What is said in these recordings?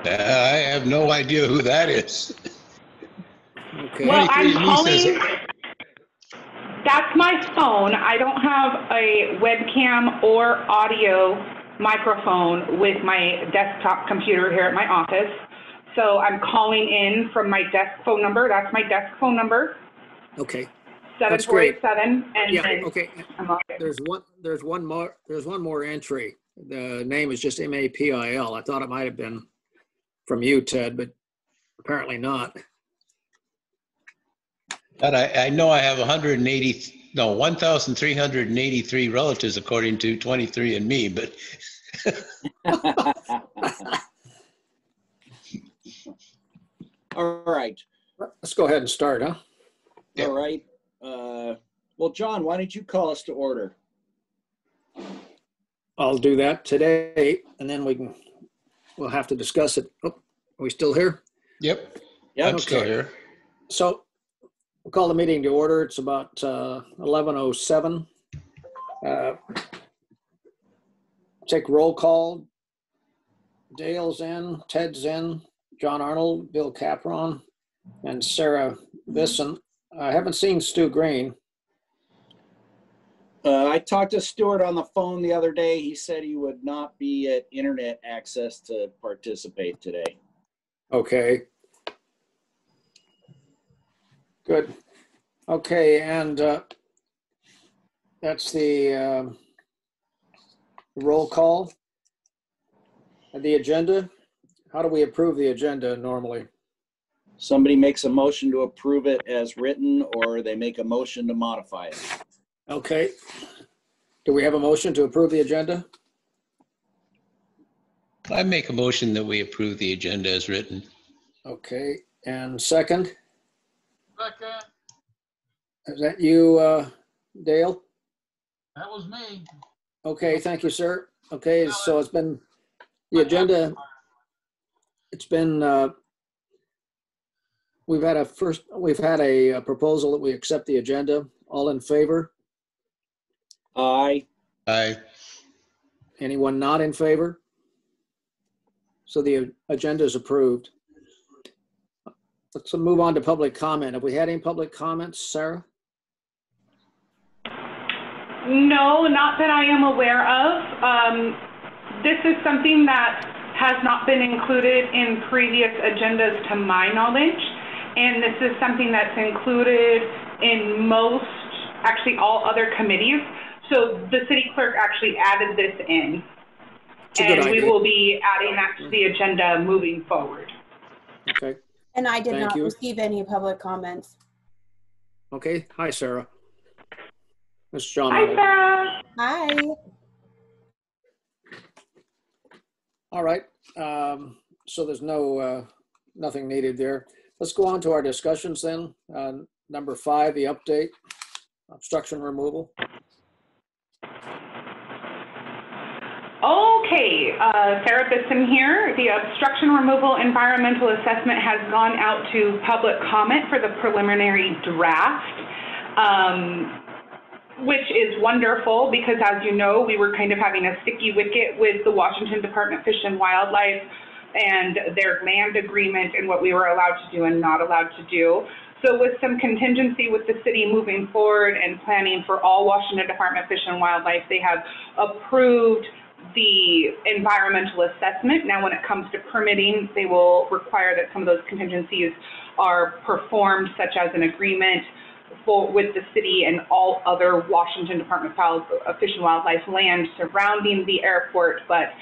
I have no idea who that is. Okay. Well, I'm 23andMe says calling, that's my phone. I don't have a webcam or audio microphone with my desktop computer here at my office. So I'm calling in from my desk phone number. That's my desk phone number, Okay. That's great. 7487. And Yeah. then Okay. I'm on it. There's one more entry. The name is just MAPIL. I thought it might have been from you, Ted, but apparently not. But I know I have 1,383 relatives according to 23andMe, but All right. Let's go ahead and start, huh? Yep. All right. Well, John, why don't you call us to order? I'll do that today, and then we'll have to discuss it. Oh, are we still here? yep, Yep. I'm still here. So we'll call the meeting to order. It's about 11:07. Take roll call. Dale's in, Ted's in, John Arnold, Bill Capron, and Sarah Bisson. I haven't seen Stu Green. I talked to Stuart on the phone the other day. He said he would not be at internet access to participate today. Okay. Good. Okay, and that's the roll call. The agenda. How do we approve the agenda normally? Somebody makes a motion to approve it as written, or they make a motion to modify it. Okay. Do we have a motion to approve the agenda? I make a motion that we approve the agenda as written. Okay, and second? Second, Is that you, Dale? that was me. Okay, thank you, sir. Okay, so it's been, the agenda, it's been, we've had a proposal that we accept the agenda. All in favor? Aye. Aye. Anyone not in favor? So the agenda is approved. Let's move on to public comment. Have we had any public comments, Sarah? No, not that I am aware of. This is something that has not been included in previous agendas to my knowledge. And this is something that's included in most, actually all other committees. So the city clerk actually added this in. And we will be adding that to the agenda moving forward. Okay. And I did Thank not you. receive any public comments. Okay. Hi, Sarah. This is John. Hi, Sarah. Hi. All right. So there's nothing needed there. Let's go on to our discussions then. Number 5, the update, obstruction removal. Okay, Sarah Bisson here. The obstruction removal environmental assessment has gone out to public comment for the preliminary draft, which is wonderful because, as you know, we were kind of having a sticky wicket with the Washington Department of Fish and Wildlife and their land agreement and what we were allowed to do and not allowed to do. So with some contingency with the city moving forward and planning for all Washington Department of Fish and Wildlife, they have approved the environmental assessment. Now, when it comes to permitting, they will require that some of those contingencies are performed, such as an agreement with the city and all other Washington Department of Fish and Wildlife land surrounding the airport. But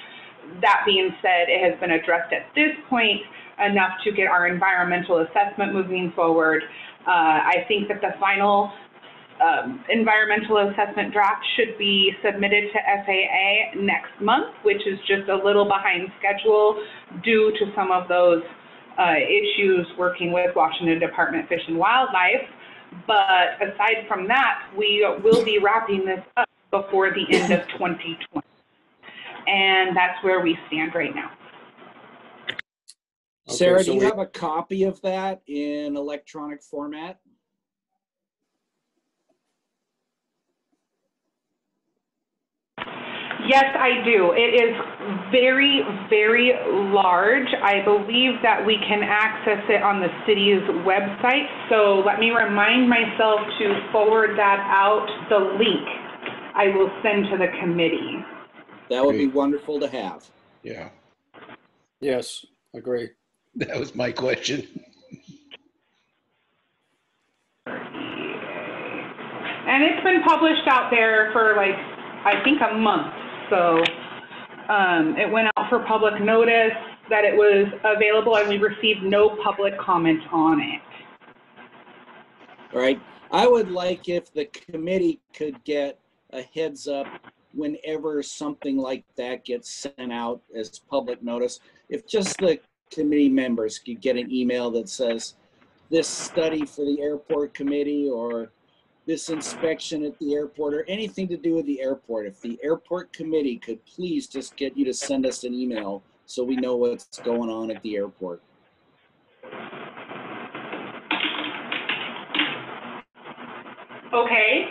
that being said, it has been addressed at this point enough to get our environmental assessment moving forward. I think that the final environmental assessment draft should be submitted to FAA next month, which is just a little behind schedule due to some of those issues working with Washington Department of Fish and Wildlife. But aside from that, we will be wrapping this up before the end of 2020. And that's where we stand right now. Okay, Sarah, so do you have a copy of that in electronic format? Yes, I do. It is very, very large. I believe that we can access it on the city's website. So let me remind myself to forward that out, the link I will send to the committee. That would be Great. wonderful to have. Yeah, Yes, agree. that was my question. And it's been published out there for like, I think a month. So it went out for public notice that it was available and we received no public comment on it. All right. I would like if the committee could get a heads up whenever something like that gets sent out as public notice. If just the committee members could get an email that says this study for the airport committee or this inspection at the airport or anything to do with the airport. If the airport committee could please just get you to send us an email so we know what's going on at the airport. Okay.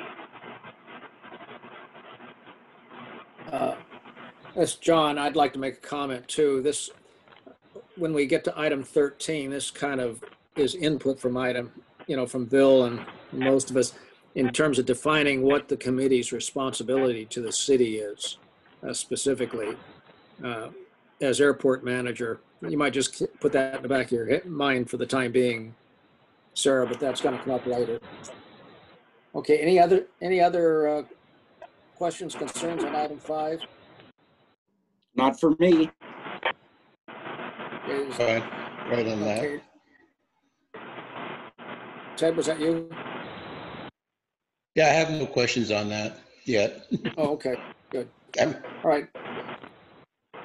This John, I'd like to make a comment too. This, when we get to item 13, this kind of is input from from Bill and most of us in terms of defining what the committee's responsibility to the city is, specifically as airport manager. You might just put that in the back of your mind for the time being, Sarah, but that's going to come up later. Okay, any other questions, concerns on item 5? Not for me. Is, Right, right on that. okay. Ted, was that you? Yeah, I have no questions on that yet. Oh, okay, good. I'm- All right.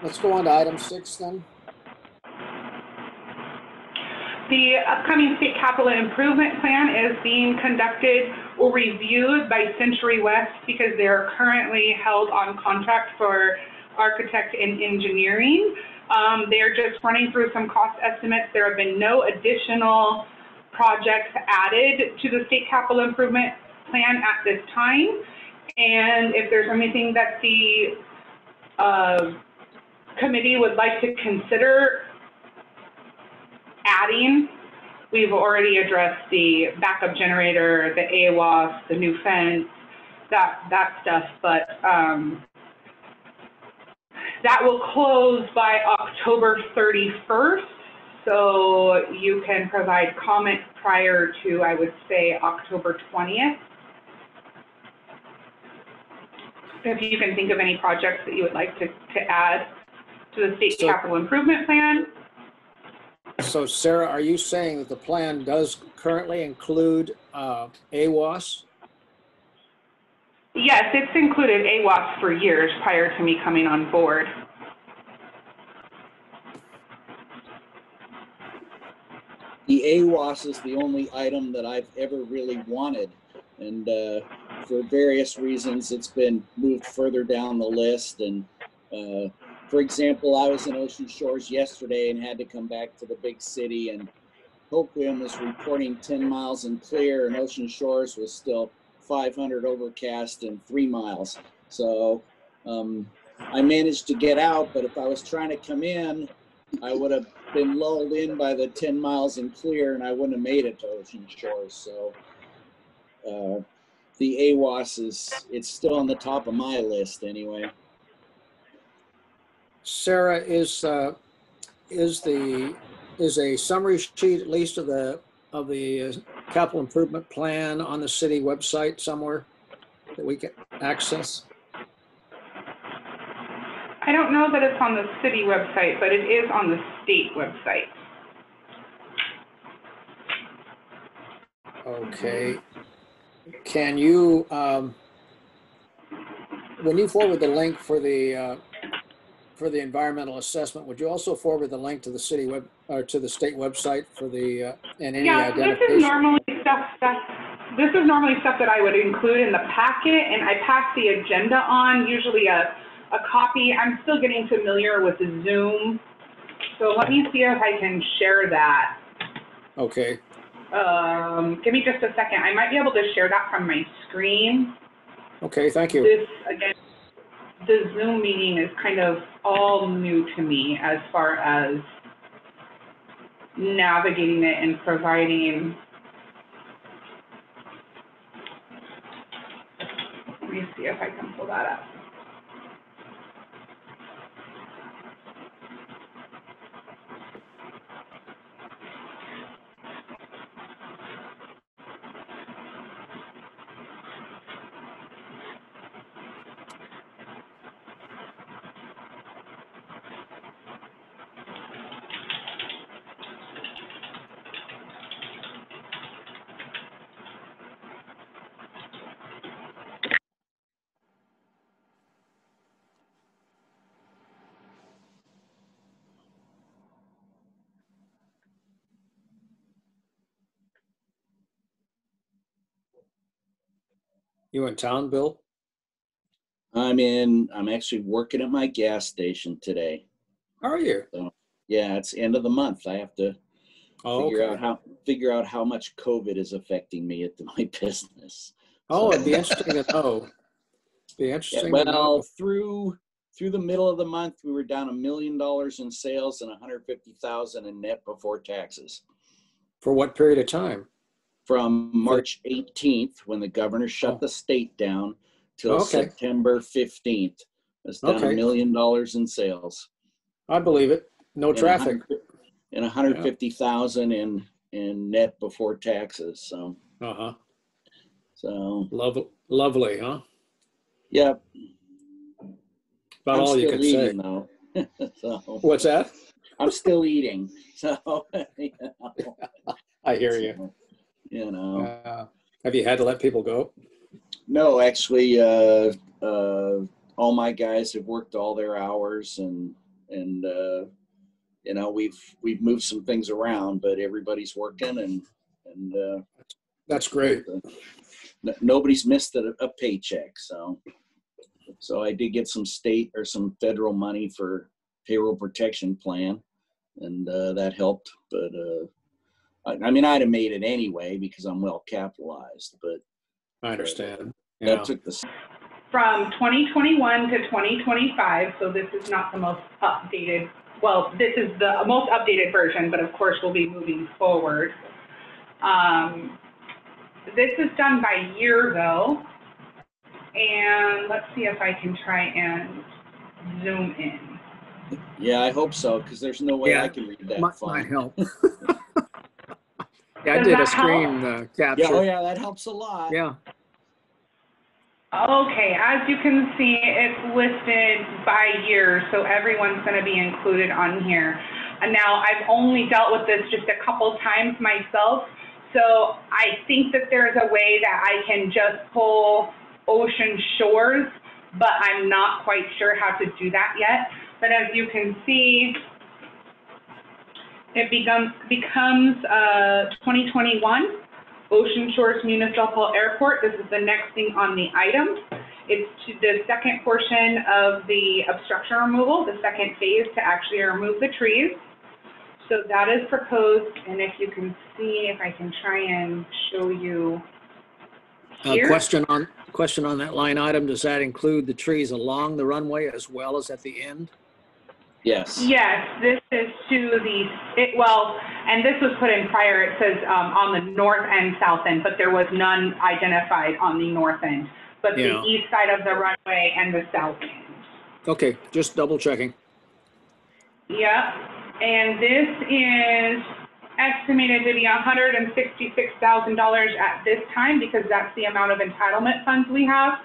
Let's go on to item 6 then. The upcoming state capital improvement plan is being conducted or reviewed by Century West because they are currently held on contract for architect and engineering. They're just running through some cost estimates. There have been no additional projects added to the state capital improvement plan at this time. And if there's anything that the committee would like to consider adding, we've already addressed the backup generator, the AWAS, the new fence, that stuff, but that will close by October 31st, so you can provide comment prior to, I would say, October 20th. If you can think of any projects that you would like to add to the state capital improvement plan. So Sarah, are you saying that the plan does currently include AWAS? Yes, it's included AWAS for years prior to me coming on board. The AWAS is the only item that I've ever really wanted. And for various reasons, it's been moved further down the list. And for example, I was in Ocean Shores yesterday and had to come back to the big city, and Hoquiam was reporting 10 miles and clear, and Ocean Shores was still 500 overcast and 3 miles. So I managed to get out, but if I was trying to come in, I would have been lulled in by the 10 miles and clear, and I wouldn't have made it to Ocean Shores. So the AWAS it's still on the top of my list anyway. Sarah, is a summary sheet at least of the capital improvement plan on the city website somewhere that we can access? I don't know that it's on the city website, but it is on the state website. Okay. Can you, when you forward the link for the environmental assessment, would you also forward the link to the city web or to the state website for the and any identification? This is normally stuff that I would include in the packet, and I pass the agenda on, usually a copy. I'm still getting familiar with the Zoom, so let me see if I can share that. Okay. Give me just a second. I might be able to share that from my screen. Okay, thank you. This, again, the Zoom meeting is kind of all new to me as far as navigating it and providing. Let me see if I can pull that up. You in town, Bill? I'm actually working at my gas station today. How are you? Yeah, it's end of the month. I have to Oh, okay. figure out how much COVID is affecting me at my business. Oh, So- it'd be interesting to know. Be Yeah, interesting to know. well, through the middle of the month, we were down $1 million in sales and 150,000 in net before taxes. For what period of time? From March 18th, when the governor shut the state down, till Okay. September 15th. It's down Okay. $1 million in sales. I believe it. No And traffic. And 150,000 in net before taxes. So, Uh-huh. so Lovely, huh? yeah. About I'm all you still can eating say. though. So What's that? I'm still eating. So, I hear you. so, you know. Have you had to let people go? No, actually, all my guys have worked all their hours, and you know, we've moved some things around, but everybody's working, and That's great. nobody's missed a paycheck. So I did get some state or some federal money for payroll protection plan, and that helped. But I mean, I'd have made it anyway because I'm well capitalized. But I understand. that Yeah. took the From 2021 to 2025, so this is not the most updated, well, this is the most updated version, but of course we'll be moving forward. This is done by year though, and let's see if I can try and zoom in. Yeah, I hope so, because there's no way Yeah, I can read that Might font. help. Yeah, I Does did a that screen Yeah, capture. oh yeah, that helps a lot. Yeah. Okay, as you can see, it's listed by year, so everyone's going to be included on here. And now I've only dealt with this just a couple times myself, so I think that there's a way that I can just pull Ocean Shores, but I'm not quite sure how to do that yet. But as you can see, it becomes 2021. Ocean Shores Municipal Airport. This is the next thing on the item. It's to the second portion of the obstruction removal, the second phase to actually remove the trees. So that is proposed, and if you can see, if I can try and show you here. Question on that line item. Does that include the trees along the runway as well as at the end? Yes. Yes, this is to the, well, and this was put in prior, it says on the north and south end, but there was none identified on the north end, but Yeah. the east side of the runway and the south end. Okay, just double checking. Yep, and this is estimated to be $166,000 at this time because that's the amount of entitlement funds we have.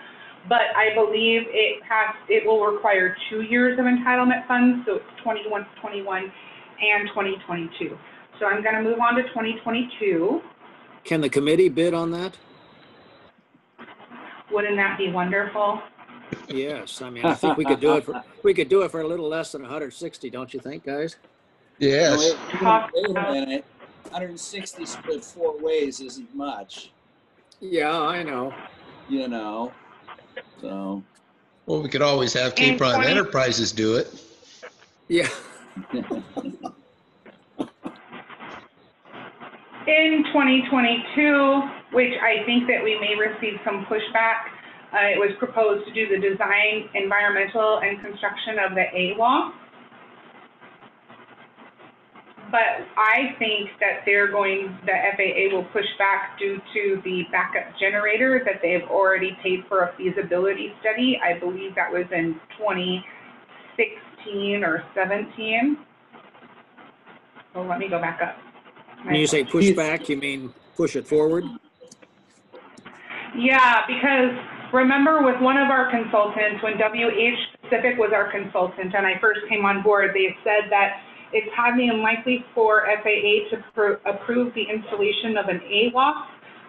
But I believe it will require 2 years of entitlement funds, so it's 21 and 2022. So I'm going to move on to 2022. Can the committee bid on that? Wouldn't that be wonderful? Yes, I mean, I think we could do it for a little less than 160, don't you think, guys? Yes. Wait a minute. 160 split 4 ways isn't much, Yeah, I know. you know. So Well, we could always have Cape Run Enterprises do it. Yeah. In 2022, which I think that we may receive some pushback, It was proposed to do the design, environmental, and construction of the AWA. But I think that the FAA will push back due to the backup generator that they've already paid for a feasibility study. I believe that was in 2016 or 17. So let me go back up. When you say push back, you mean push it forward? Yeah, because remember with one of our consultants, when WH Pacific was our consultant and I first came on board, they said that it's highly unlikely for FAA to approve the installation of an AWAF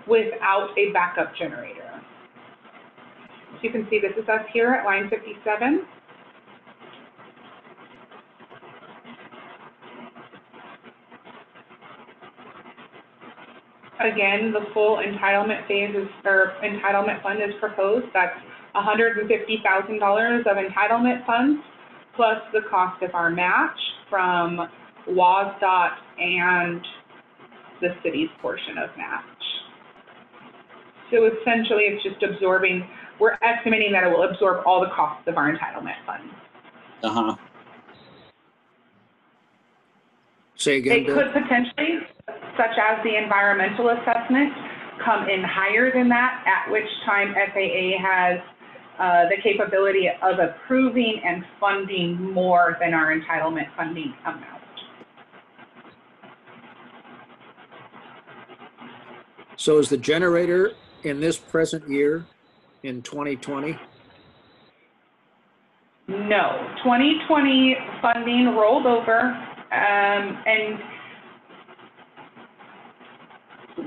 without a backup generator. So you can see this is us here at line 57. Again, the full entitlement phase or entitlement fund is proposed. That's $150,000 of entitlement funds plus the cost of our match from WSDOT and the city's portion of match. So essentially, it's just absorbing, we're estimating that it will absorb all the costs of our entitlement funds. Uh-huh. Say again, It Bill. could potentially, such as the environmental assessment, come in higher than that, at which time FAA has the capability of approving and funding more than our entitlement funding amount. So is the generator in this present year in 2020? No, 2020 funding rolled over, and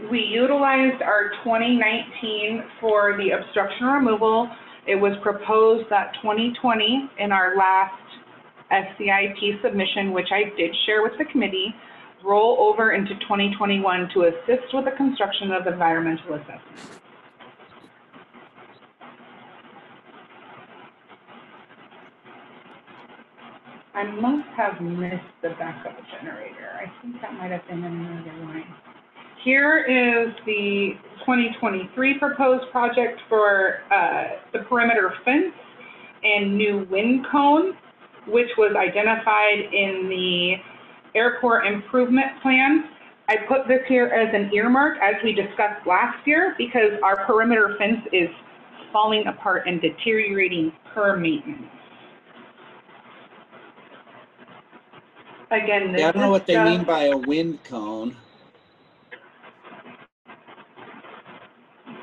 we utilized our 2019 for the obstruction removal. It was proposed that 2020 in our last SCIP submission, which I did share with the committee, roll over into 2021 to assist with the construction of the environmental assessment. I must have missed the backup generator. I think that might have been in another line. Here is the 2023 proposed project for the perimeter fence and new wind cone, which was identified in the airport improvement plan. I put this here as an earmark as we discussed last year because our perimeter fence is falling apart and deteriorating per maintenance. Again, this Yeah, I don't know what they is mean by a wind cone.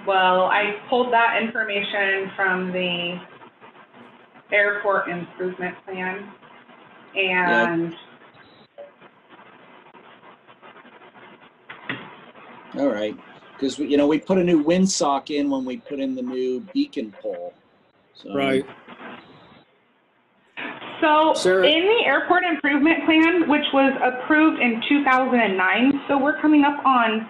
Well, I pulled that information from the airport improvement plan and All right, because we put a new windsock in when we put in the new beacon pole. So, Right. So Sarah- in the airport improvement plan, which was approved in 2009, so we're coming up on,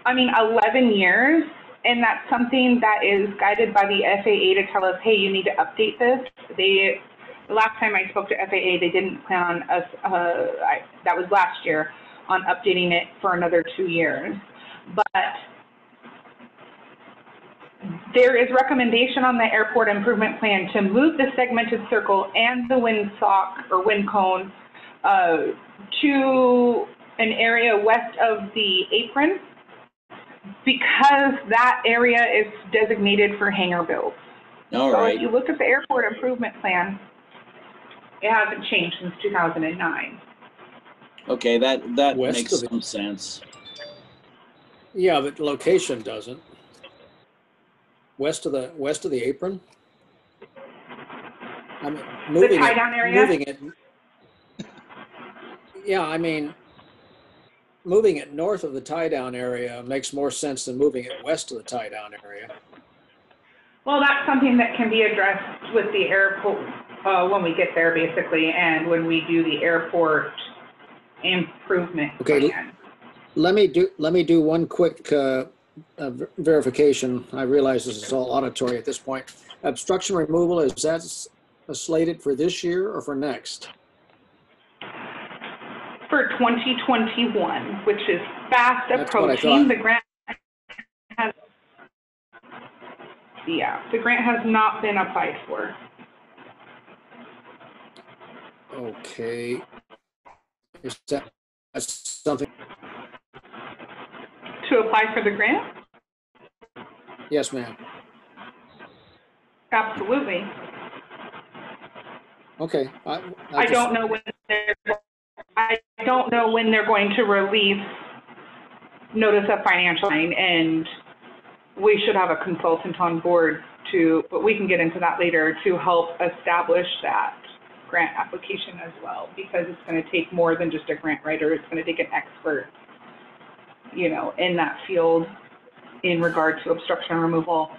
11 years, and that's something that is guided by the FAA to tell us, hey, you need to update this. The last time I spoke to FAA, they didn't plan on us, that was last year, on updating it for another 2 years. But there is recommendation on the airport improvement plan to move the segmented circle and the windsock or wind cone to an area west of the apron because that area is designated for hangar builds. all So right. if you look at the airport improvement plan, it hasn't changed since 2009. Okay, that West makes of it. some sense. Yeah, but location doesn't. West of the apron? I mean, The tie-down area? moving it. Yeah, moving it north of the tie-down area makes more sense than moving it west of the tie-down area. Well, that's something that can be addressed with the airport when we get there, basically, and when we do the airport improvement Okay. plan. Let me do one quick verification. I realize this is all auditory at this point. Obstruction removal, is that slated for this year or for next? For 2021, which is fast That's what I approaching. thought. The grant has, Yeah, the grant has not been applied for. Okay. Is that something? To apply for the grant? Yes, ma'am. Absolutely. Okay. I don't know when they're going to release notice of financial aid, and we should have a consultant on board but we can get into that later, to help establish that grant application as well, because it's going to take more than just a grant writer. It's going to take an expert, you know, in that field in regard to obstruction removal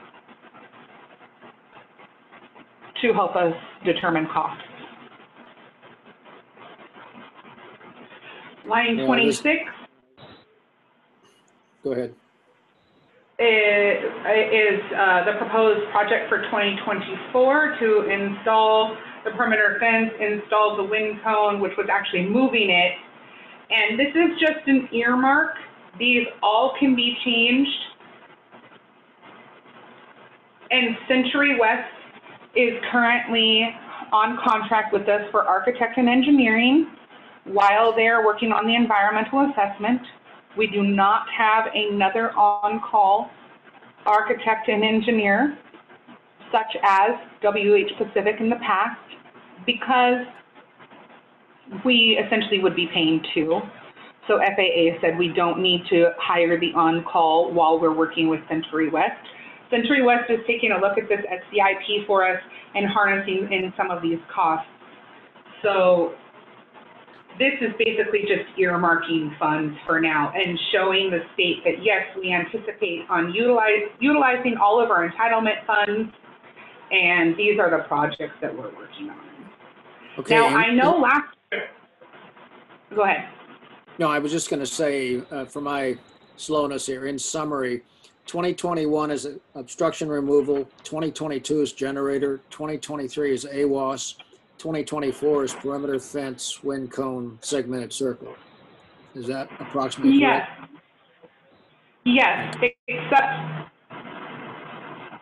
to help us determine costs. Line 26 Go ahead. is the proposed project for 2024 to install the perimeter fence, install the wind cone, which was actually moving it. And this is just an earmark. These all can be changed. And Century West is currently on contract with us for architect and engineering while they're working on the environmental assessment. We do not have another on-call architect and engineer such as WH Pacific in the past, because we essentially would be paying two. So FAA said we don't need to hire the on-call while we're working with Century West. Century West is taking a look at this SCIP for us and harnessing in some of these costs. So this is basically just earmarking funds for now and showing the state that, yes, we anticipate on utilizing all of our entitlement funds, and these are the projects that we're working on. Okay. Now, I know last year, go ahead. No, I was just going to say, for my slowness here, in summary, 2021 is obstruction removal, 2022 is generator, 2023 is AWAS, 2024 is perimeter fence, wind cone, segmented circle. Is that approximately correct? Yes, except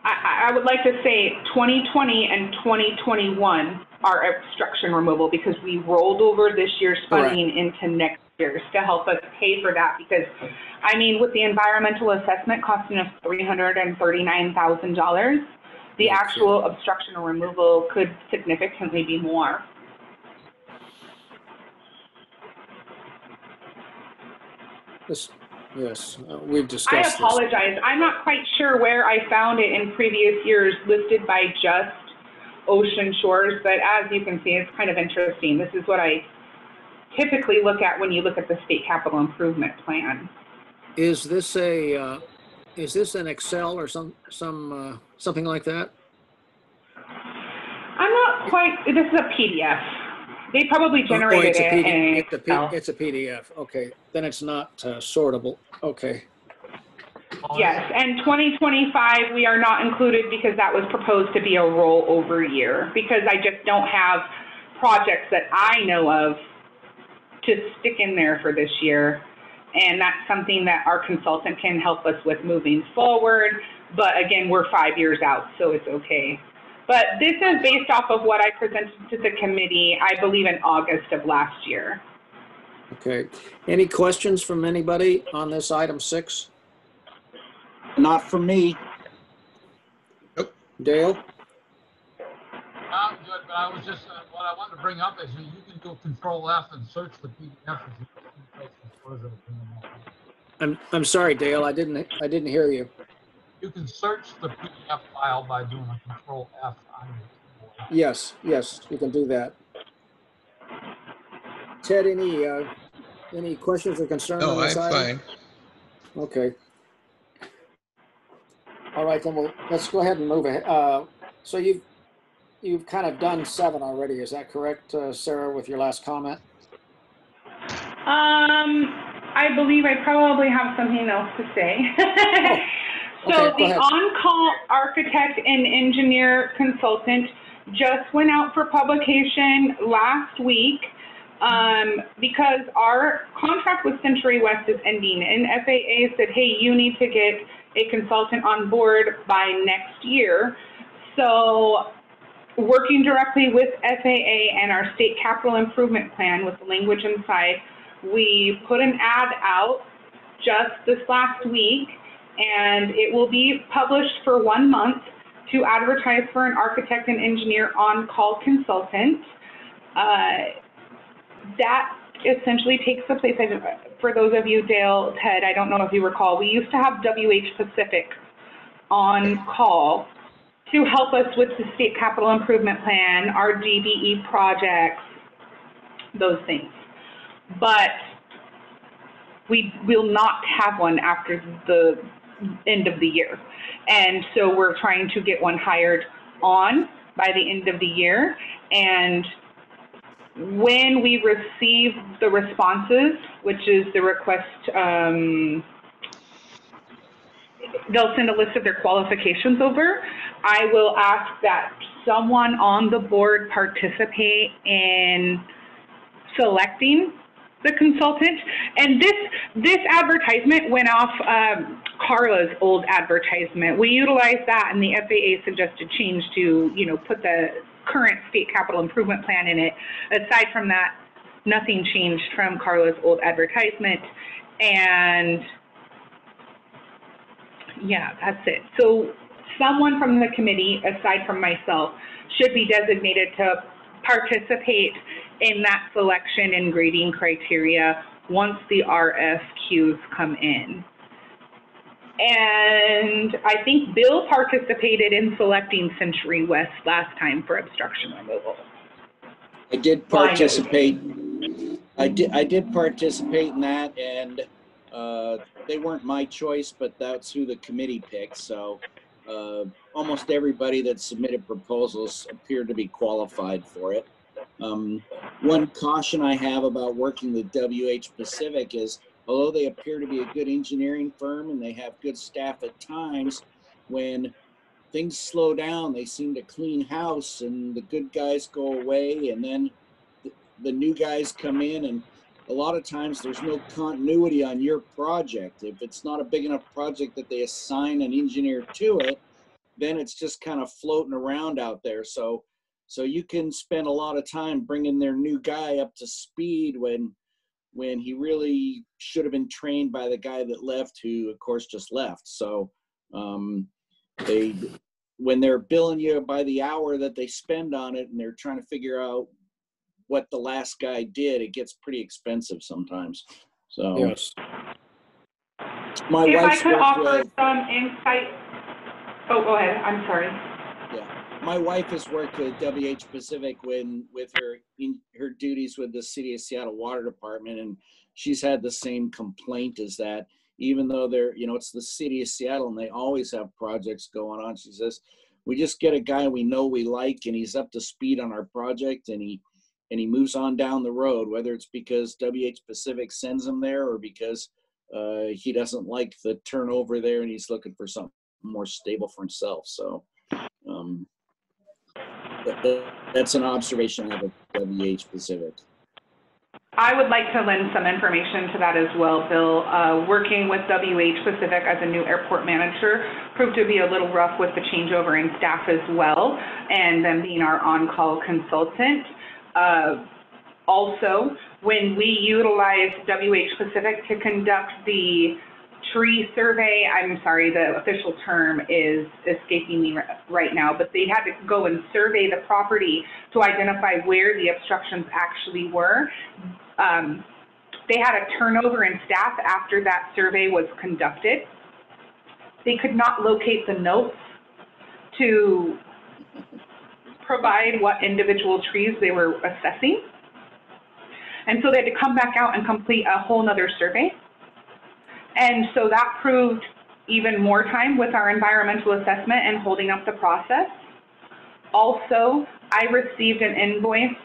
I would like to say 2020 and 2021 are obstruction removal, because we rolled over this year's funding into next year's to help us pay for that. Because, I mean, with the environmental assessment costing us $339,000, the actual obstruction removal could significantly be more. Yes, we've discussed I apologize. I'm not quite sure where I found it in previous years listed by just Ocean Shores, but as you can see, it's kind of interesting. This is what I typically look at when you look at the state capital improvement plan. Is this an Excel or something like that? I'm not quite, this is a PDF. They probably generated it in Excel. It's a PDF. Okay, then it's not sortable. Okay. Yes, and 2025, we are not included because that was proposed to be a rollover year, because I just don't have projects that I know of to stick in there for this year. And that's something that our consultant can help us with moving forward. But again, we're 5 years out, so it's okay. But this is based off of what I presented to the committee, I believe in August of last year. Okay. Any questions from anybody on this item 6? Not from me. Dale? I'm good, but I was just, what I wanted to bring up is you can do Control F and search the PDF if you I'm sorry, Dale. I didn't hear you. You can search the PDF file by doing a Control F on your keyboard. Yes, you can do that. Ted, any questions or concerns on No, this I'm item? fine. Okay. All right, then let's go ahead and move ahead. So you've kind of done 7 already. Is that correct, Sarah, with your last comment? I believe I probably have something else to say. So Okay, the on-call architect and engineer consultant just went out for publication last week. because our contract with Century West is ending, and FAA said, hey, you need to get a consultant on board by next year. So working directly with FAA and our state capital improvement plan with the language inside, we put an ad out just this last week, and it will be published for 1 month to advertise for an architect and engineer on-call consultant. That essentially takes the place, for those of you, Dale, Ted, I don't know if you recall, we used to have WH Pacific on call to help us with the state capital improvement plan, our DBE projects, those things. But we will not have one after the end of the year. And so we're trying to get one hired on by the end of the year. And when we receive the responses, which is the request, they'll send a list of their qualifications over. I will ask that someone on the board participate in selecting the consultant. And this advertisement went off Carla's old advertisement. We utilized that, and the FAA suggested change to, you know, put the current state capital improvement plan in it. Aside from that, nothing changed from Carla's old advertisement. And yeah, that's it. So someone from the committee, aside from myself, should be designated to participate in that selection and grading criteria once the RFQs come in. And I think Bill participated in selecting Century West last time for obstruction removal. I did participate. I did participate in that, and they weren't my choice, but that's who the committee picked. So almost everybody that submitted proposals appeared to be qualified for it. One caution I have about working with WH Pacific is, although they appear to be a good engineering firm and they have good staff at times, when things slow down, they seem to clean house and the good guys go away, and then the new guys come in, and a lot of times there's no continuity on your project. If it's not a big enough project that they assign an engineer to it, then it's just kind of floating around out there. So you can spend a lot of time bringing their new guy up to speed when he really should have been trained by the guy that left, who of course just left. So when they're billing you by the hour that they spend on it, and they're trying to figure out what the last guy did, it gets pretty expensive sometimes. So Yes. my If I wife's could worked offer with, some insight. Oh, go ahead. I'm sorry. my wife has worked with WH Pacific with her duties with the City of Seattle Water Department, and she's had the same complaint, is that even though they're, you know, it's the City of Seattle and they always have projects going on, she says, we just get a guy we know we like and he's up to speed on our project, and he moves on down the road, whether it's because WH Pacific sends him there or because he doesn't like the turnover there and he's looking for something more stable for himself. So that's an observation I have of WH Pacific. I would like to lend some information to that as well, Bill. Working with WH Pacific as a new airport manager proved to be a little rough with the changeover in staff as well, and them being our on-call consultant. Also, when we utilized WH Pacific to conduct the tree survey, I'm sorry, the official term is escaping me right now, but they had to go and survey the property to identify where the obstructions actually were. They had a turnover in staff after that survey was conducted. They could not locate the notes to provide what individual trees they were assessing. And so they had to come back out and complete a whole nother survey. And so that proved even more time with our environmental assessment and holding up the process. Also, I received an invoice,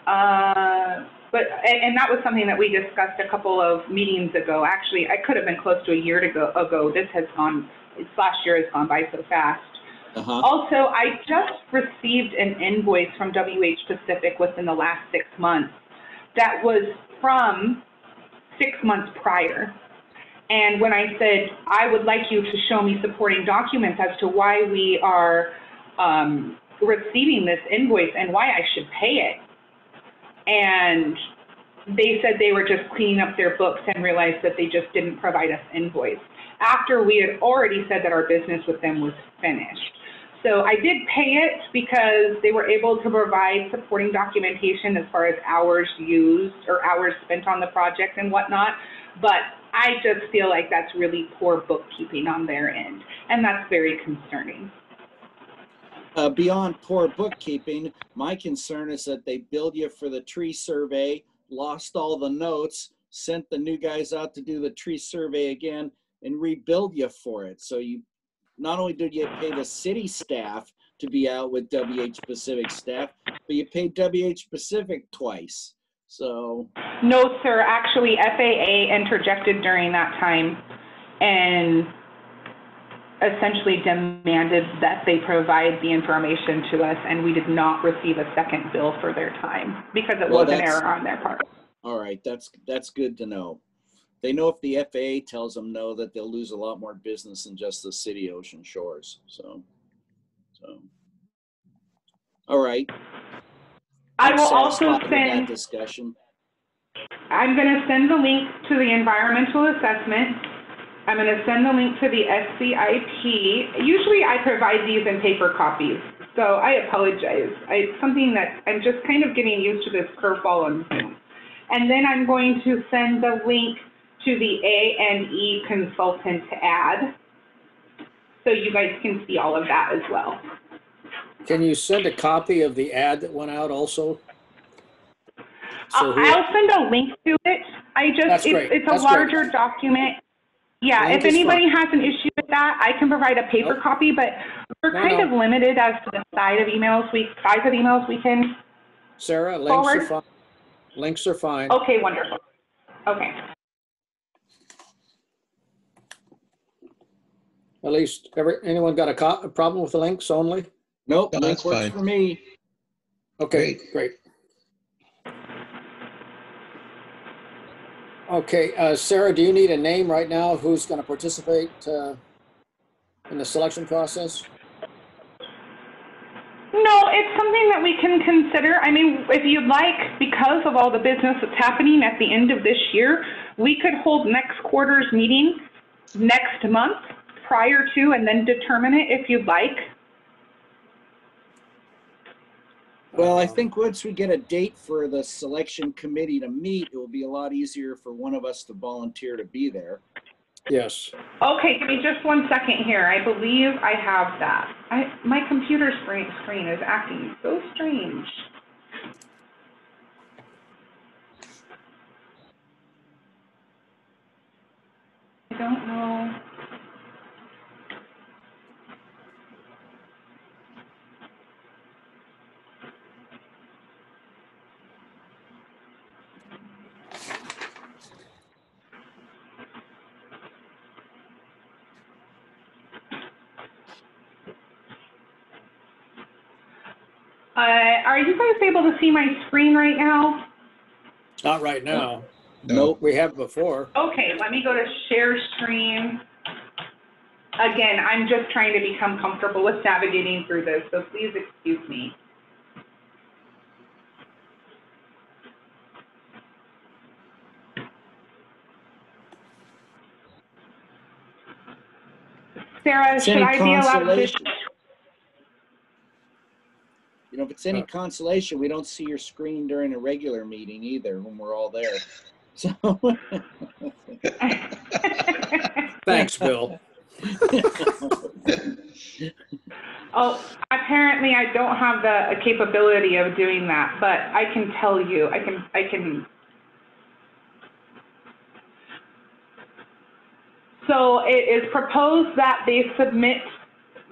and that was something that we discussed a couple of meetings ago. Actually, I could have been close to a year ago. This last year has gone by so fast. Also, I just received an invoice from WH Pacific within the last 6 months that was from 6 months prior. And when I said, I would like you to show me supporting documents as to why we are receiving this invoice and why I should pay it. And they said they were just cleaning up their books and realized that they just didn't provide us invoice after we had already said that our business with them was finished. So I did pay it because they were able to provide supporting documentation as far as hours used or hours spent on the project and whatnot. But I just feel like that's really poor bookkeeping on their end, and that's very concerning. Beyond poor bookkeeping, my concern is that they billed you for the tree survey, lost all the notes, sent the new guys out to do the tree survey again, and rebuild you for it. So you not only did you pay the city staff to be out with WH Pacific staff, but you paid WH Pacific twice. So no, sir. Actually, FAA interjected during that time and essentially demanded that they provide the information to us, and we did not receive a second bill for their time because it was an error on their part. All right, that's good to know. They know if the FAA tells them no, that they'll lose a lot more business than just the city Ocean Shores. So all right. I will also send send that discussion. I'm going to send the link to the environmental assessment. I'm going to send the link to the SCIP. Usually I provide these in paper copies, so I apologize. It's something that I'm just kind of getting used to this curveball on Zoom. And then I'm going to send the link to the A&E consultant ad, so you guys can see all of that as well. Can you send a copy of the ad that went out also? So I'll send a link to it. It's a larger document. Yeah, if anybody has an issue with that, I can provide a paper copy, but we're kind of limited as to the size of emails we can Sarah, forward. links are fine. Links are fine. Okay, wonderful. Okay. At least anyone got a problem with the links only? Nope, No, link that's works fine. for me. Okay, great. Okay, Sarah, do you need a name right now of who's going to participate in the selection process? No, it's something that we can consider. I mean, if you'd like, because of all the business that's happening at the end of this year, we could hold next quarter's meeting next month prior to and then determine it if you'd like. Well, I think once we get a date for the selection committee to meet, it will be a lot easier for one of us to volunteer to be there. Yes. Okay, give me just 1 second here. I believe I have that. My computer screen is acting so strange. I don't know. Are you guys able to see my screen right now? Not right now. Nope. We have before. Okay, let me go to share screen. Again, I'm just trying to become comfortable with navigating through this, so please excuse me. Sarah, should I be allowed to? You know, if it's any consolation, we don't see your screen during a regular meeting either when we're all there. So. Thanks, Bill. Oh, apparently I don't have the capability of doing that, but I can tell you, I can. So it is proposed that they submit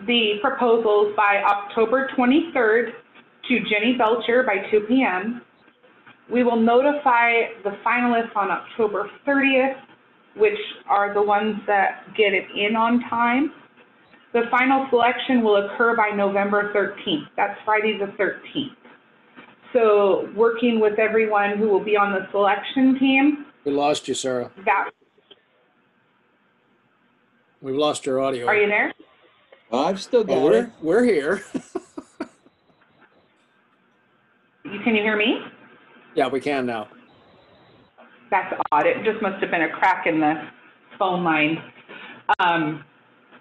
the proposals by October 23rd to Jenny Belcher by 2 p.m. We will notify the finalists on October 30th, which are the ones that get it in on time. The final selection will occur by November 13th. That's Friday the 13th. So working with everyone who will be on the selection team, We lost you, Sarah. that, We've lost your audio. are you there? I've still got Well, it. we're here. Can you hear me? Yeah, we can now. That's odd. It just must have been a crack in the phone line.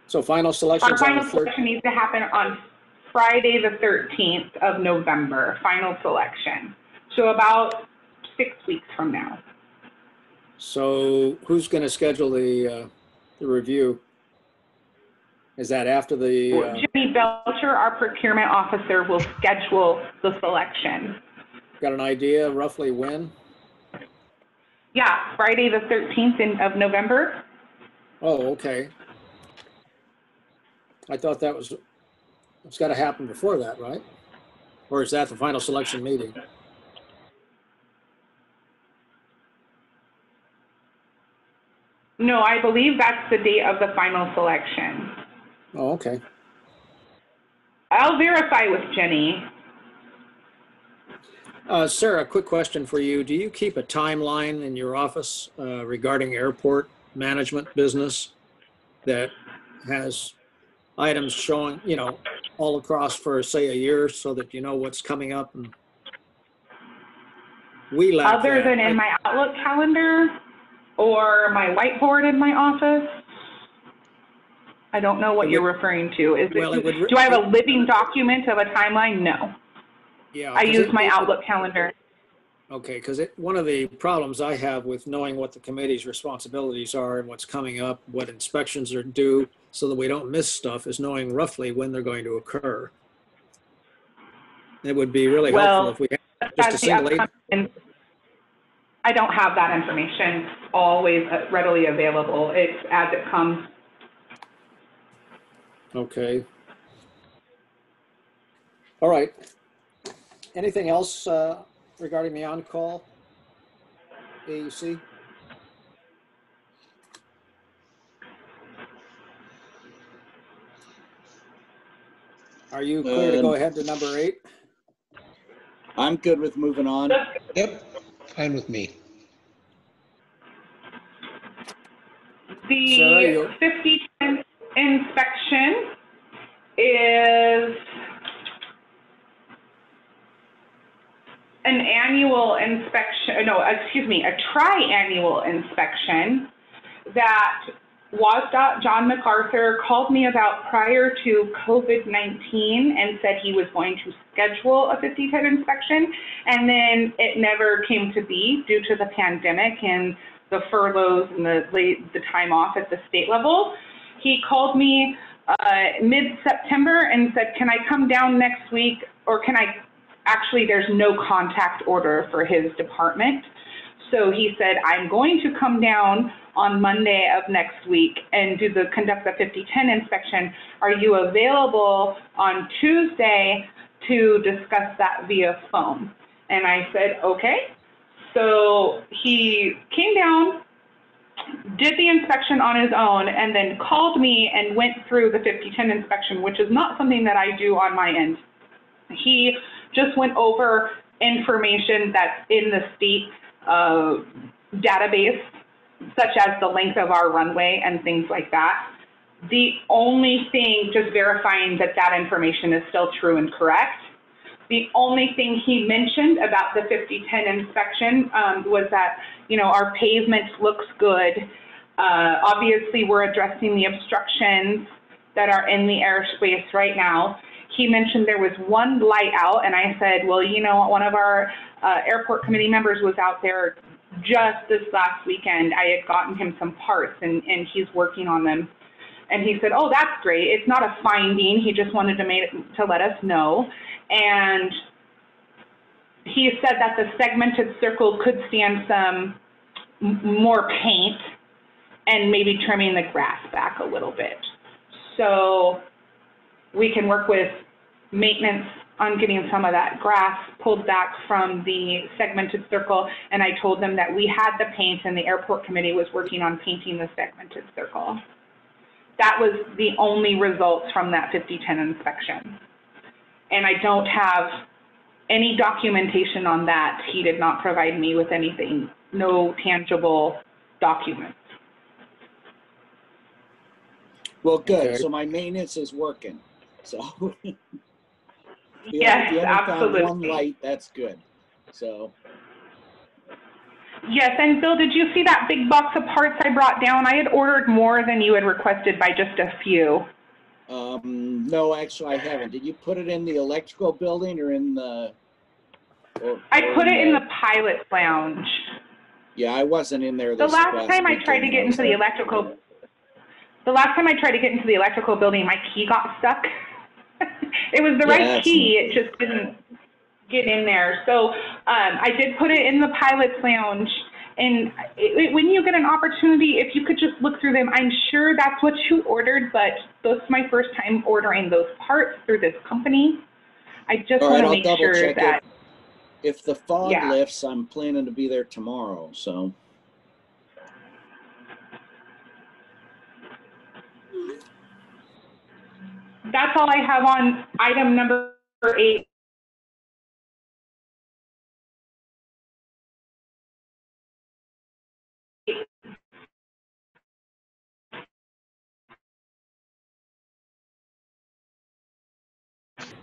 So final Our selections on final the third. selection needs to happen on Friday, the 13th of November, final selection. So about 6 weeks from now. So who's going to schedule the review? Is that after the, Jimmy Belcher, our procurement officer, will schedule the selection. got an idea roughly when? Yeah, Friday, the 13th of November. Oh, okay. I thought that was, it's got to happen before that, right? Or is that the final selection meeting? No, I believe that's the date of the final selection. Oh, okay. I'll verify with Jenny. Sarah, quick question for you. Do you keep a timeline in your office regarding airport management business that has items showing, you know, all across for, say, a year so that you know what's coming up? And we lack Other that. than in my Outlook calendar or my whiteboard in my office, I don't know what you're referring to. Is Well, it, do I have a living document of a timeline? No. Yeah, I use my Outlook calendar. Okay, because one of the problems I have with knowing what the committee's responsibilities are and what's coming up, what inspections are due, so that we don't miss stuff, is knowing roughly when they're going to occur. It would be really helpful if we had just a single agent. I don't have that information always readily available. It's as it comes. Okay. All right. Anything else regarding the on-call AEC? Are you clear to go ahead to number 8? I'm good with moving on. Yep, fine with me. The 5010 inspection is an annual inspection, no, excuse me, a tri-annual inspection that WSDOT John MacArthur called me about prior to COVID-19 and said he was going to schedule a 5010 inspection, and then it never came to be due to the pandemic and the furloughs and the time off at the state level. He called me mid-September and said, can I come down next week, or can I, actually there's no contact order for his department. So he said, I'm going to come down on Monday of next week and conduct the 5010 inspection. Are you available on Tuesday to discuss that via phone? And I said, okay. So he came down, did the inspection on his own, and then called me and went through the 5010 inspection, which is not something that I do on my end. He just went over information that's in the state database, such as the length of our runway and things like that. The only thing, just verifying that that information is still true and correct. The only thing he mentioned about the 5010 inspection was that, you know, our pavement looks good. Obviously, we're addressing the obstructions that are in the airspace right now. He mentioned there was one light out, and I said, well, you know, one of our airport committee members was out there just this last weekend. I had gotten him some parts, and he's working on them. And he said, oh, that's great. It's not a finding. He just wanted to let us know. And he said that the segmented circle could stand some more paint and maybe trimming the grass back a little bit. So we can work with maintenance on getting some of that grass pulled back from the segmented circle. And I told them that we had the paint and the airport committee was working on painting the segmented circle. That was the only results from that 5010 inspection. And I don't have any documentation on that. He did not provide me with anything, no tangible documents. Well, good. Okay. So my maintenance is working. So if Yes, you only found absolutely. one light, that's good. So Yes, and Bill, did you see that big box of parts I brought down? I had ordered more than you had requested by just a few. no, actually I haven't. Did you put it in the electrical building or in the? I put it in the pilot lounge. Yeah, I wasn't in there The this last time I tried to weekend when get I was into the there. electrical, building, my key got stuck. It was the Yeah, right that's key, not it just didn't get in there. So I did put it in the pilot's lounge. And when you get an opportunity, if you could just look through them, I'm sure that's what you ordered, but this is my first time ordering those parts through this company. I just All want right, to I'll make double sure check that, it. If the fog yeah. lifts, I'm planning to be there tomorrow. So That's all I have on item number 8.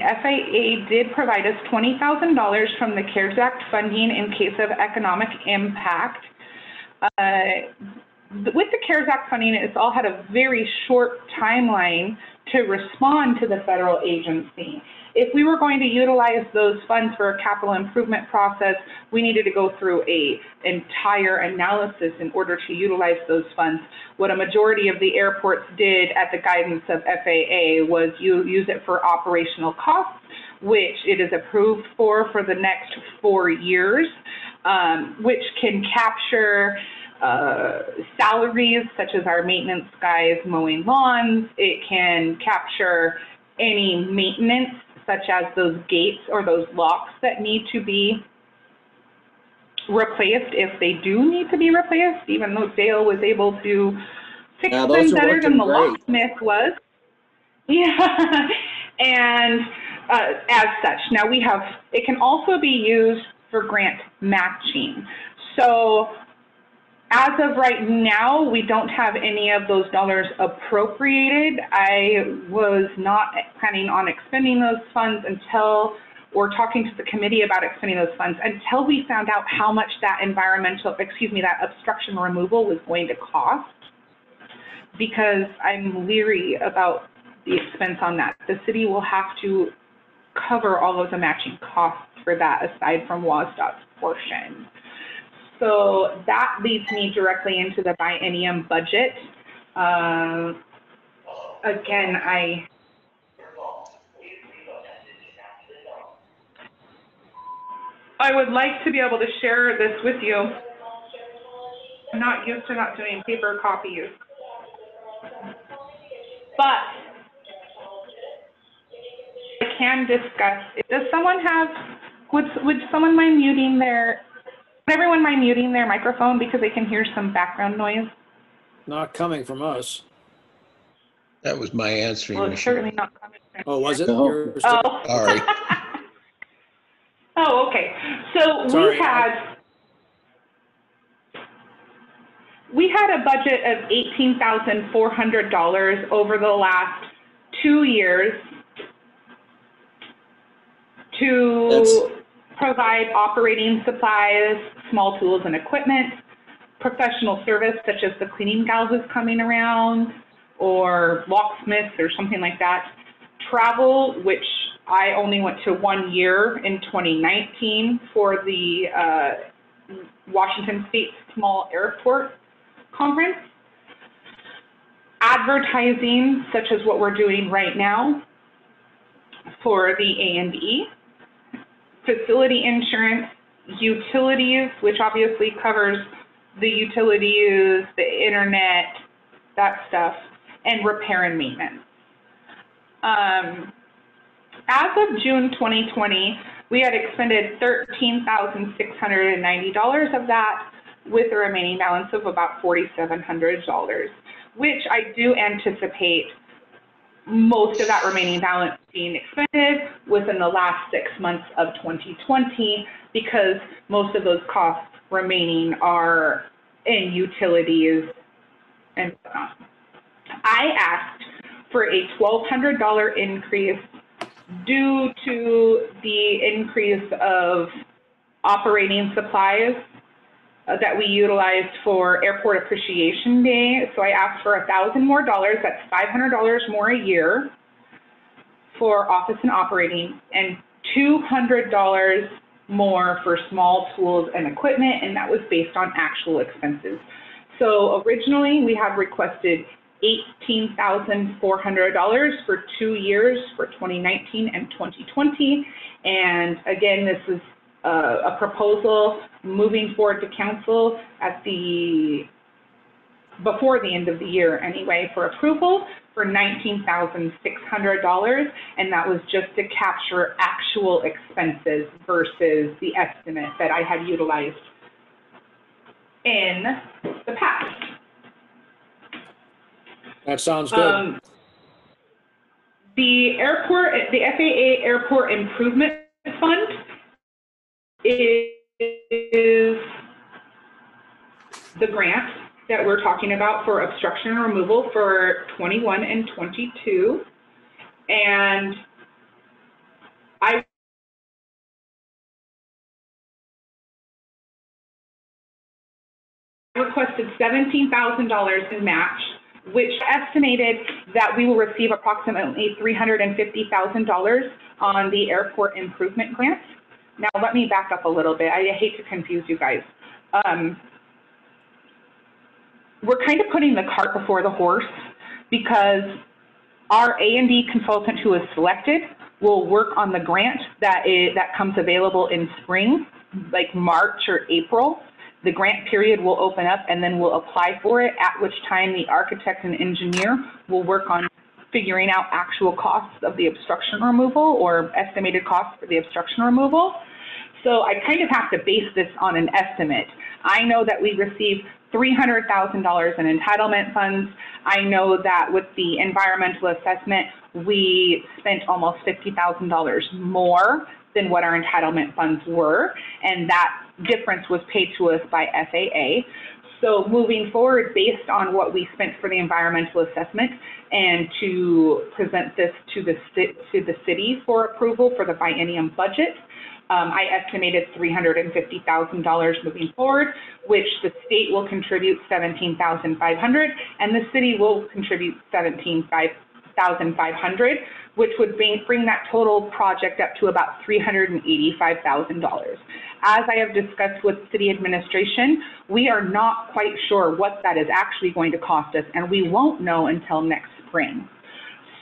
FAA did provide us $20,000 from the CARES Act funding in case of economic impact. With the CARES Act funding, it's all had a very short timeline to respond to the federal agency. If we were going to utilize those funds for a capital improvement process, we needed to go through an entire analysis in order to utilize those funds. What a majority of the airports did at the guidance of FAA was use it for operational costs, which it is approved for the next 4 years, which can capture salaries such as our maintenance guys mowing lawns. It can capture any maintenance such as those gates or those locks that need to be replaced if they do need to be replaced, even though Dale was able to fix them those are better than working the great. locksmith was. Yeah, and as such, now we have, it can also be used for grant matching. So as of right now, we don't have any of those dollars appropriated. I was not planning on expending those funds until, or talking to the committee about expending those funds, until we found out how much that that obstruction removal was going to cost, because I'm leery about the expense on that. The city will have to cover all of the matching costs for that aside from WSDOT's portion. So that leads me directly into the biennium budget. Again, I would like to be able to share this with you. I'm not used to not doing paper copies. But I can discuss, does someone have, would someone mind muting their, would everyone mind muting their microphone because they can hear some background noise? Not coming from us. That was my answering Well, it's machine. certainly not coming from Oh, was it? No. Yours too? Oh. Sorry. Oh, okay. So Sorry, we had a budget of $18,400 over the last 2 years to provide operating supplies, small tools and equipment, professional service such as the cleaning gals is coming around, or locksmiths or something like that, travel, which I only went to 1 year in 2019 for the Washington State Small Airport Conference, advertising such as what we're doing right now for the A&E, facility insurance, utilities, which obviously covers the utilities, the internet, that stuff, and repair and maintenance. As of June 2020, we had expended $13,690 of that, with a remaining balance of about $4,700, which I do anticipate most of that remaining balance being expended within the last 6 months of 2020, because most of those costs remaining are in utilities and whatnot. I asked for a $1,200 increase due to the increase of operating supplies that we utilized for Airport Appreciation Day. So I asked for $1,000 more. That's $500 more a year for office and operating, and $200 more for small tools and equipment, and that was based on actual expenses. So originally we had requested $18,400 for 2 years for 2019 and 2020. And again, this is a proposal moving forward to council at before the end of the year anyway for approval for $19,600, and that was just to capture actual expenses versus the estimate that I had utilized in the past. That sounds good. The FAA Airport Improvement Fund is the grant that we're talking about for obstruction removal for 21 and 22. And I requested $17,000 in match, which estimated that we will receive approximately $350,000 on the airport improvement grant. Now, let me back up a little bit. I hate to confuse you guys. We're kind of putting the cart before the horse, because our A&D consultant who is selected will work on the grant that comes available in spring, like March or April. The grant period will open up, and then we'll apply for it, at which time the architect and engineer will work on figuring out actual costs of the obstruction removal, or estimated costs for the obstruction removal. So I kind of have to base this on an estimate. I know that we received $300,000 in entitlement funds. I know that with the environmental assessment, we spent almost $50,000 more than what our entitlement funds were, and that difference was paid to us by FAA. So moving forward, based on what we spent for the environmental assessment, and to present this to the city for approval for the biennium budget, I estimated $350,000 moving forward, which the state will contribute $17,500, and the city will contribute $17,500, which would bring that total project up to about $385,000. As I have discussed with city administration, we are not quite sure what that is actually going to cost us, and we won't know until next spring.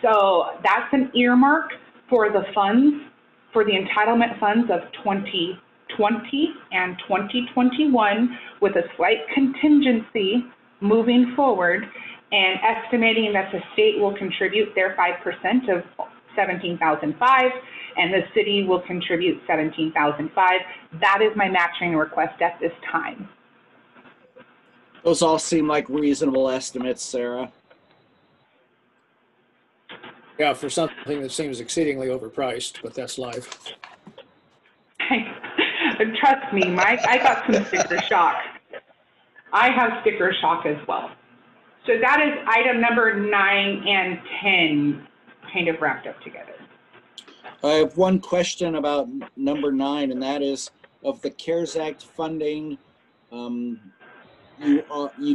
So that's an earmark for the funds, for the entitlement funds of 2020 and 2021, with a slight contingency moving forward, and estimating that the state will contribute their 5% of $17,500, and the city will contribute $17,500. That is my matching request at this time. Those all seem like reasonable estimates, Sarah. Yeah, for something that seems exceedingly overpriced, but that's life. Trust me, Mike, I got some sticker shock. I have sticker shock as well. So that is item number 9 and 10 kind of wrapped up together. I have one question about number 9, and that is, of the CARES Act funding, you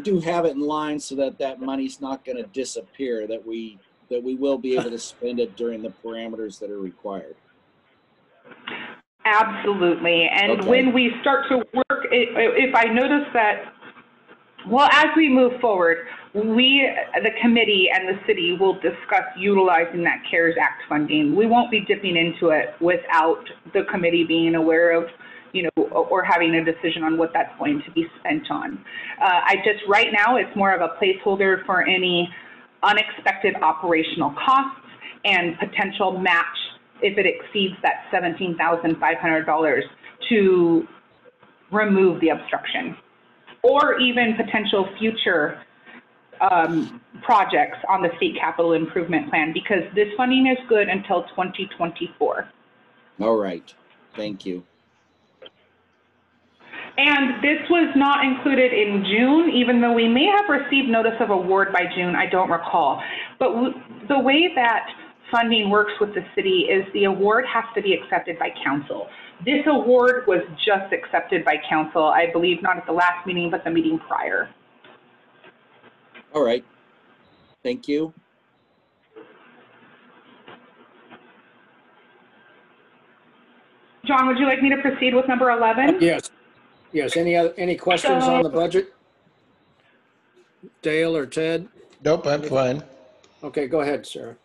do have it in line so that that money's not going to disappear, that we will be able to spend it during the parameters that are required. Absolutely. And Okay. when we start to work, if I notice that, well, as we move forward, the committee and the city will discuss utilizing that CARES Act funding. We won't be dipping into it without the committee being aware of, or having a decision on what that's going to be spent on. Right now, it's more of a placeholder for any unexpected operational costs and potential match if it exceeds that $17,500 to remove the obstruction, or even potential future projects on the state capital improvement plan, because this funding is good until 2024. All right. Thank you. And this was not included in June, even though we may have received notice of award by June, I don't recall. But the way that funding works with the city is the award has to be accepted by council. This award was just accepted by council, I believe not at the last meeting, but the meeting prior. All right. Thank you. John, would you like me to proceed with number 11? Yes. Yes. Any questions on the budget? Dale or Ted? Nope, I'm fine. Okay, go ahead, Sarah.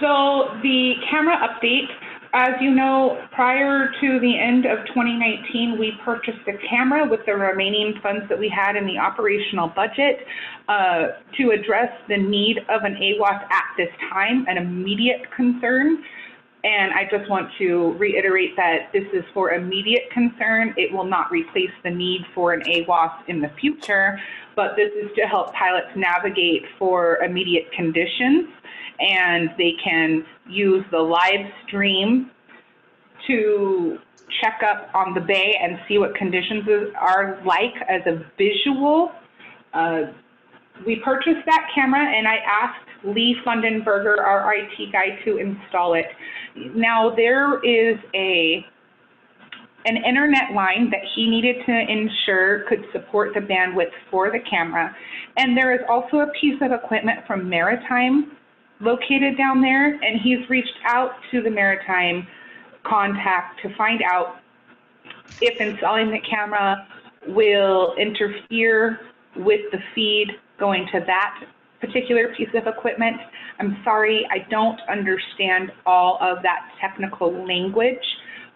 So the camera update, as you know, prior to the end of 2019, we purchased a camera with the remaining funds that we had in the operational budget to address the need of an AWAS at this time, an immediate concern. And I just want to reiterate that this is for immediate concern. It will not replace the need for an AWAS in the future, but this is to help pilots navigate for immediate conditions, and they can use the live stream to check up on the bay and see what conditions are like as a visual. We purchased that camera, and I asked Lee Fundenberger, our IT guy, to install it. Now, there is an internet line that he needed to ensure could support the bandwidth for the camera. And there is also a piece of equipment from Maritime located down there, and he's reached out to the Maritime contact to find out if installing the camera will interfere with the feed going to that particular piece of equipment. I'm sorry, I don't understand all of that technical language,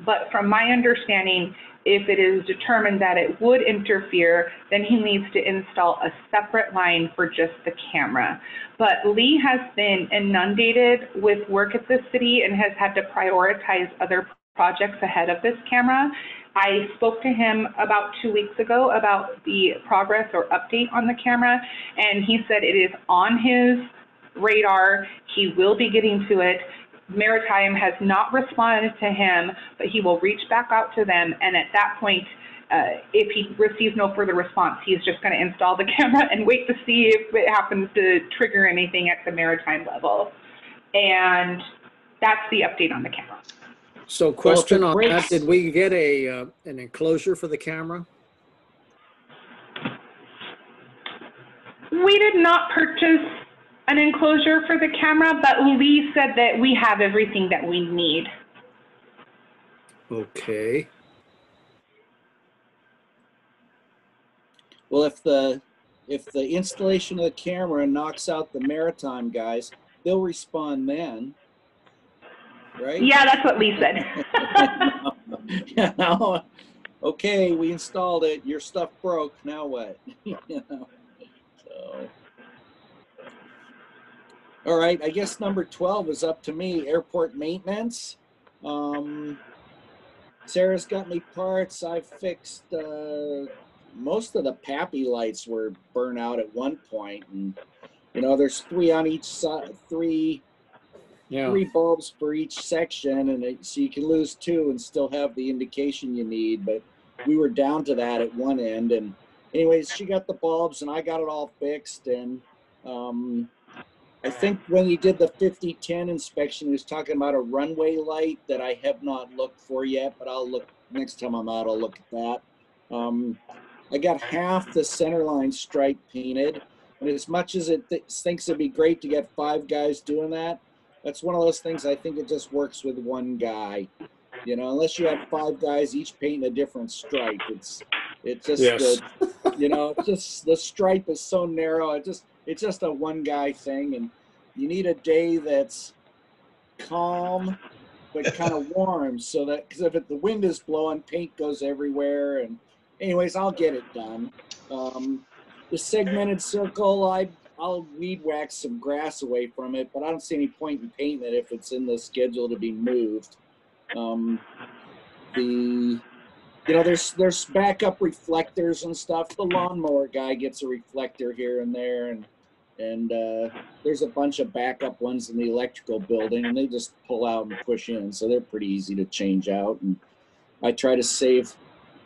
but from my understanding, if it is determined that it would interfere, then he needs to install a separate line for just the camera. But Lee has been inundated with work at the city and has had to prioritize other projects ahead of this camera. I spoke to him about 2 weeks ago about the progress or update on the camera, and he said it is on his radar. He will be getting to it. Maritime has not responded to him, but he will reach back out to them, and at that point, if he receives no further response, he is just going to install the camera and wait to see if it happens to trigger anything at the Maritime level. And that's the update on the camera. So question Well, on if it that, breaks- did we get an enclosure for the camera? We did not purchase an enclosure for the camera, but Lee said that we have everything that we need. Okay. Well, if the installation of the camera knocks out the Maritime guys, they'll respond then, right? Yeah, that's what Lee said. You know, okay, we installed it. Your stuff broke. Now what? You know, so. All right, I guess number 12 is up to me. Airport maintenance. Sarah's got me parts. I fixed most of the PAPI lights were burnt out at one point, and you know there's 3 on each side, three bulbs for each section, and so you can lose 2 and still have the indication you need. But we were down to that at one end, and anyways, she got the bulbs and I got it all fixed. And I think when he did the 5010 inspection, he was talking about a runway light that I have not looked for yet, but I'll look next time I'm out. I'll look at that. I got half the center line stripe painted, and as much as it thinks it'd be great to get 5 guys doing that, that's one of those things I think it just works with one guy. You know, unless you have 5 guys each painting a different stripe, it's just Yes. you know, it's just the stripe is so narrow. It's just a one guy thing, and you need a day that's calm but kind of warm, so that because if the wind is blowing, paint goes everywhere. And anyways, I'll get it done. The segmented circle, I'll weed whack some grass away from it, but I don't see any point in painting it if it's in the schedule to be moved. The you know, there's backup reflectors and stuff. The lawnmower guy gets a reflector here and there, and there's a bunch of backup ones in the electrical building, and they just pull out and push in, so they're pretty easy to change out. And I try to save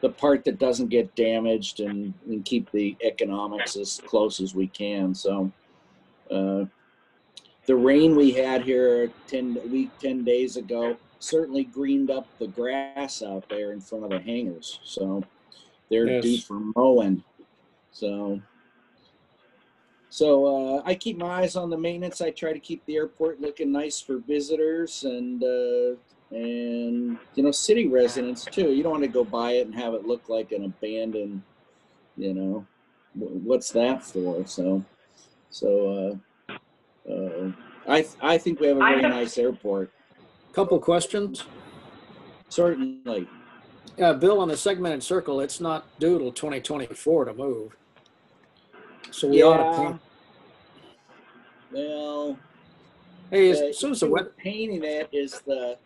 the part that doesn't get damaged and keep the economics as close as we can. So the rain we had here 10 days ago certainly greened up the grass out there in front of the hangars. So they're due for mowing. So I keep my eyes on the maintenance. I try to keep the airport looking nice for visitors and you know, city residents too. You don't want to go by it and have it look like an abandoned, you know, what's that for? So I think we have a very nice airport. Couple questions. Certainly. Bill, on the segmented circle, it's not due till 2024 to move. So we Yeah. ought to paint. Well, Hey, as soon as the weather, painting it is the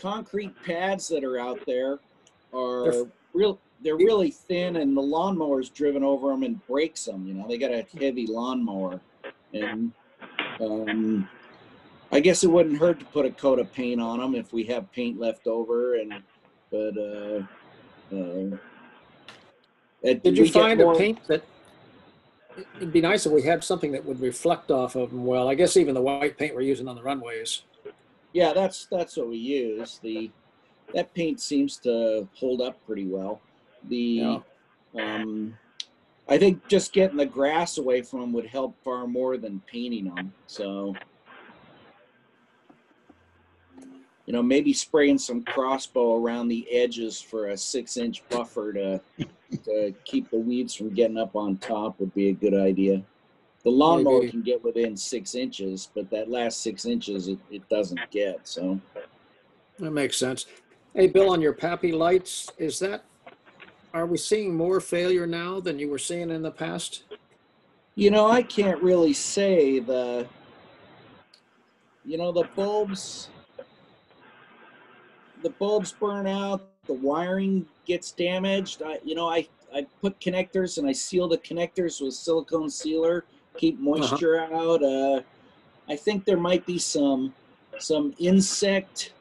concrete pads that are out there are they're really thin, and the lawnmower's driven over them and breaks them. You know, they got a heavy lawnmower, and I guess it wouldn't hurt to put a coat of paint on them if we have paint left over. did you find a paint that? It'd be nice if we had something that would reflect off of them well. I guess even the white paint we're using on the runways. Yeah, that's what we use. That paint seems to hold up pretty well. I think just getting the grass away from them would help far more than painting them. So, you know, maybe spraying some crossbow around the edges for a 6-inch buffer to keep the weeds from getting up on top would be a good idea. The lawnmower can get within 6 inches, but that last 6 inches it doesn't get. So that makes sense. Hey, Bill, on your PAPI lights, are we seeing more failure now than you were seeing in the past? You know, I can't really say. The bulbs burn out, the wiring gets damaged. I put connectors and I seal the connectors with silicone sealer, keep moisture out. I think there might be some insect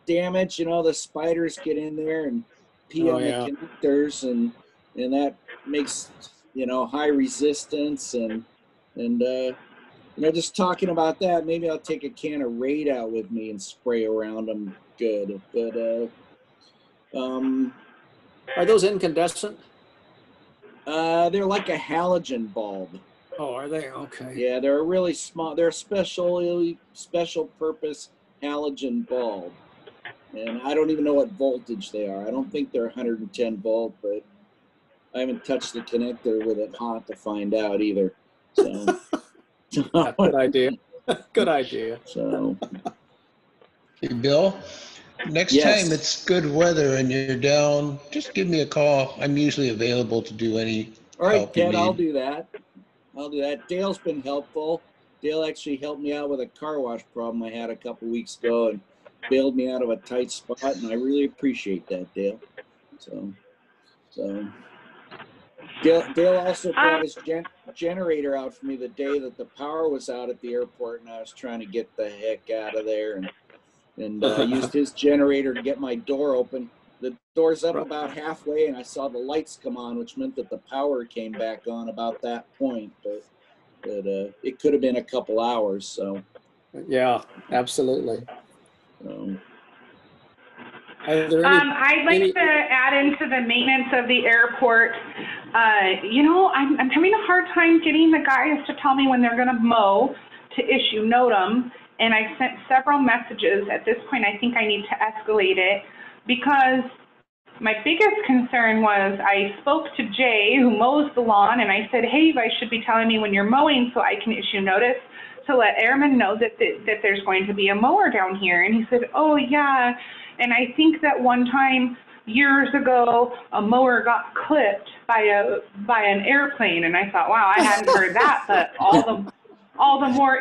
damage. You know, the spiders get in there and pee on the connectors, and that makes, you know, high resistance and you know, just talking about that, maybe I'll take a can of Raid out with me and spray around them good. But are those incandescent? they're like a halogen bulb. Oh, are they? Okay. Yeah, they're a really small. They're a special purpose halogen bulb, and I don't even know what voltage they are. I don't think they're 110 volt, but I haven't touched the connector with it hot to find out either. So. Good idea. Good idea. So, Hey, Bill, next time it's good weather and you're down, just give me a call. I'm usually available to do any all right, help you Ted, I'll need. do that. Dale's been helpful. Dale actually helped me out with a car wash problem I had a couple weeks ago and bailed me out of a tight spot, and I really appreciate that, Dale. So Dale also brought his generator out for me the day that the power was out at the airport, and I was trying to get the heck out of there, and I used his generator to get my door open. The door's up about halfway, and I saw the lights come on, which meant that the power came back on about that point. But it could have been a couple hours. So yeah, absolutely. I'd like to add into the maintenance of the airport. You know, I'm having a hard time getting the guys to tell me when they're going to mow to issue NOTAM, and I sent several messages. At this point, I think I need to escalate it, because my biggest concern was I spoke to Jay, who mows the lawn, and I said, hey, you guys should be telling me when you're mowing so I can issue notice to let airmen know that there's going to be a mower down here. And he said, oh, yeah. And I think that one time years ago, a mower got clipped by an airplane, and I thought, wow, I hadn't heard that, but all the more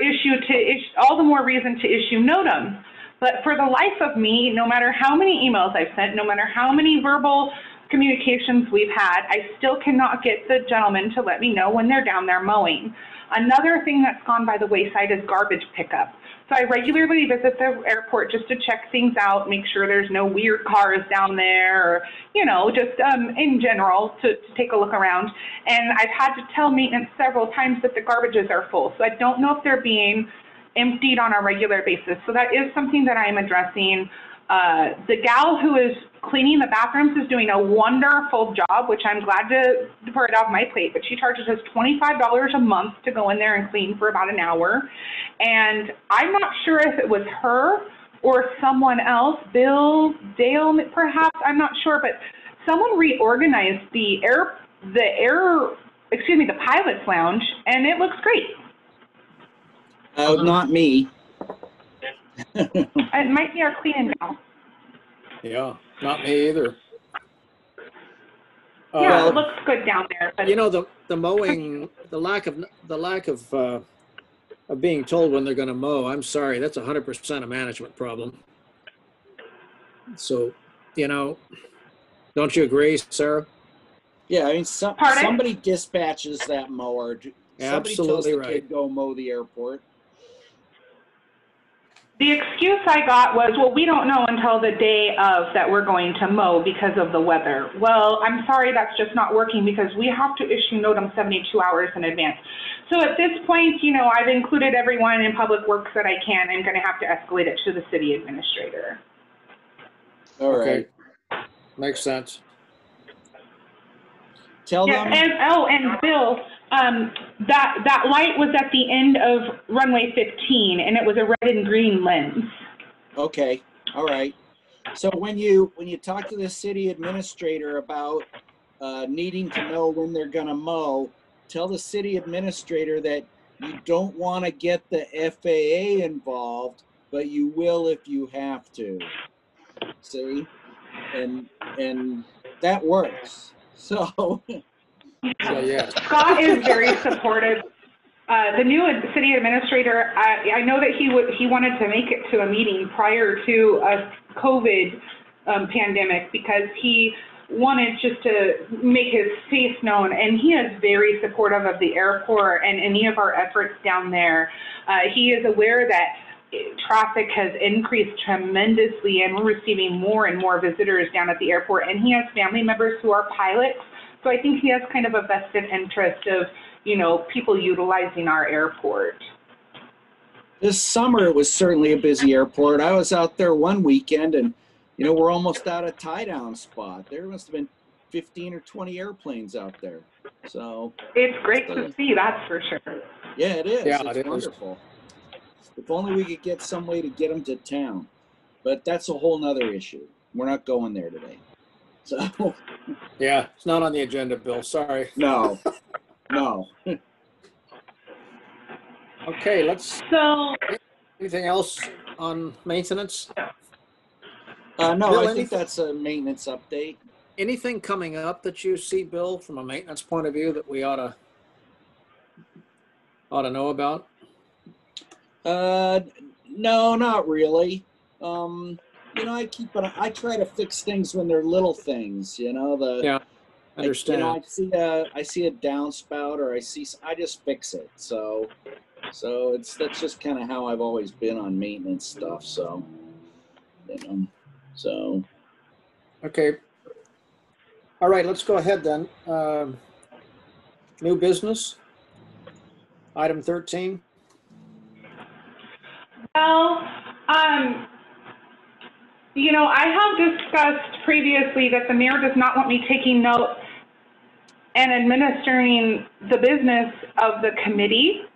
reason to issue NOTAM. But for the life of me, no matter how many emails I've sent, no matter how many verbal communications we've had, I still cannot get the gentleman to let me know when they're down there mowing. Another thing that's gone by the wayside is garbage pickup. So I regularly visit the airport just to check things out, make sure there's no weird cars down there, or, you know, just in general to take a look around. And I've had to tell maintenance several times that the garbages are full. So I don't know if they're being emptied on a regular basis. So that is something that I am addressing. The gal who is cleaning the bathrooms is doing a wonderful job, which I'm glad to put it off my plate, but she charges us $25 a month to go in there and clean for about an hour. And I'm not sure if it was her or someone else, Bill, Dale, perhaps, I'm not sure, but someone reorganized the pilot's lounge, and it looks great. Not me. It might be our cleaning gal. Yeah, not me either. Yeah, it looks good down there. But You know, the mowing, the lack of being told when they're going to mow, I'm sorry, that's 100% a management problem. So, you know, don't you agree, Sarah? Yeah, I mean, Pardon? somebody dispatches that mower. Somebody tells Absolutely the right. kid, go mow the airport. the excuse I got was, well, we don't know until the day of that we're going to mow because of the weather. Well, I'm sorry, that's just not working because we have to issue NOTAM 72 hours in advance. So at this point, you know, I've included everyone in public works that I can. I'm going to have to escalate it to the city administrator. All right. Okay. Makes sense. Tell Yeah, them. and Bill, that light was at the end of runway 15, and it was a red and green lens. Okay. All right. So when you talk to the city administrator about needing to know when they're going to mow, tell the city administrator that you don't want to get the FAA involved, but you will if you have to. See, and that works. So. Yeah. Scott is very supportive. The new city administrator, I know that he wanted to make it to a meeting prior to a COVID pandemic because he wanted just to make his face known, and he is very supportive of the airport and any of our efforts down there. He is aware that traffic has increased tremendously, and we're receiving more and more visitors down at the airport, and he has family members who are pilots. So I think he has kind of a vested interest of, you know, people utilizing our airport. This summer, it was certainly a busy airport. I was out there one weekend and, you know, we're almost out of tie-down spot. There must have been 15 or 20 airplanes out there. So It's great to see, that's for sure. yeah, it is. Yeah, It's it is. wonderful. If only we could get some way to get them to town. But that's a whole nother issue. We're not going there today. So Yeah, it's not on the agenda, Bill. Sorry. no. Okay, So, anything else on maintenance? No, Bill, I think anything- that's a maintenance update. Anything coming up that you see, Bill, from a maintenance point of view that we ought to know about? No, not really. You know, I try to fix things when they're little things, you know, Yeah, understand. I see a downspout or I just fix it. So that's just kind of how I've always been on maintenance stuff. So, you know, so. Okay. All right, let's go ahead then. New business, item 13. well, you know, I have discussed previously that the mayor does not want me taking notes and administering the business of the committee.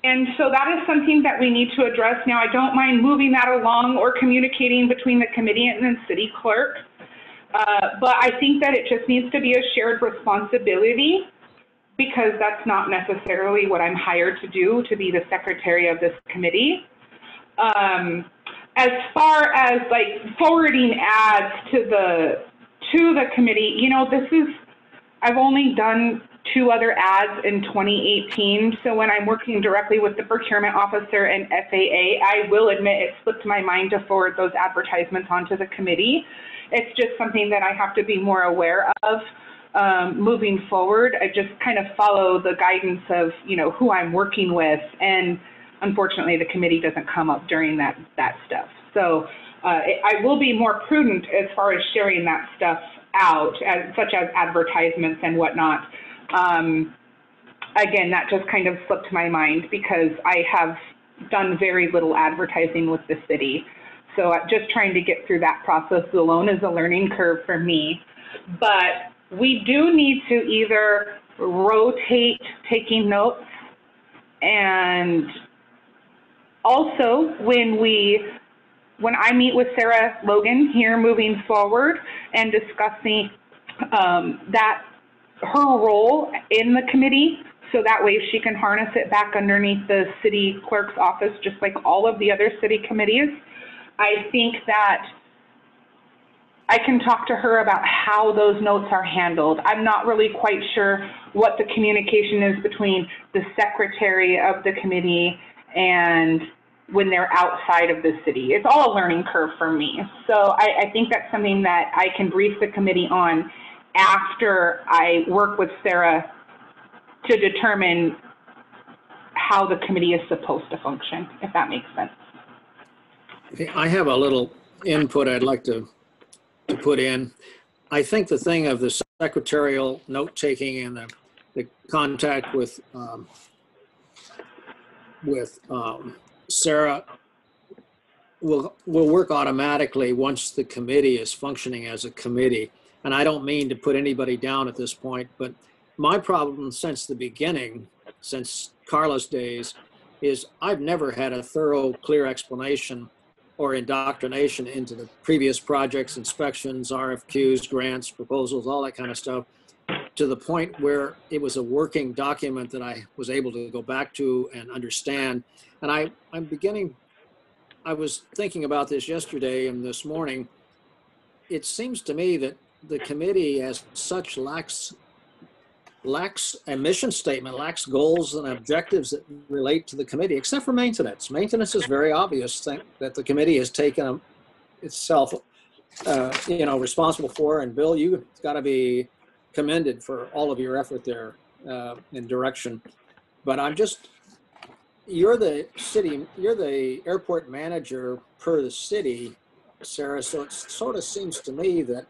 And so that is something that we need to address now. I don't mind moving that along or communicating between the committee and the city clerk. But I think that it just needs to be a shared responsibility because that's not necessarily what I'm hired to do, to be the secretary of this committee. As far as like forwarding ads to the committee, you know, I've only done 2 other ads in 2018. So when I'm working directly with the procurement officer and FAA, I will admit it slipped my mind to forward those advertisements onto the committee. It's just something that I have to be more aware of moving forward. I just kind of follow the guidance of, you know, who I'm working with, and unfortunately the committee doesn't come up during that stuff. So I will be more prudent as far as sharing that stuff out, such as advertisements and whatnot. Again, that just kind of slipped my mind because I have done very little advertising with the city. So just trying to get through that process alone is a learning curve for me. But we do need to either rotate taking notes, and also when I meet with Sarah Logan here moving forward and discussing her role in the committee, so that way she can harness it back underneath the city clerk's office, just like all of the other city committees. I think that I can talk to her about how those notes are handled. I'm not really quite sure what the communication is between the secretary of the committee and when they're outside of the city. It's all a learning curve for me. So I think that's something that I can brief the committee on after I work with Sarah to determine how the committee is supposed to function, if that makes sense. Okay, I have a little input I'd like to put in. I think the thing of the secretarial note-taking and the contact with Sarah will work automatically once the committee is functioning as a committee. And I don't mean to put anybody down at this point, but my problem since the beginning, since Carla's days, is I've never had a thorough, clear explanation or indoctrination into the previous projects, inspections, RFQs, grants, proposals, all that kind of stuff, to the point where it was a working document that I was able to go back to and understand. And I was thinking about this yesterday and this morning. It seems to me that the committee as such lacks a mission statement, lacks goals and objectives that relate to the committee, except for maintenance. Maintenance is very obvious thing that the committee has taken itself, responsible for. And Bill, you've got to be commended for all of your effort there in direction. But you're the airport manager per the city, Sarah. So it sort of seems to me that,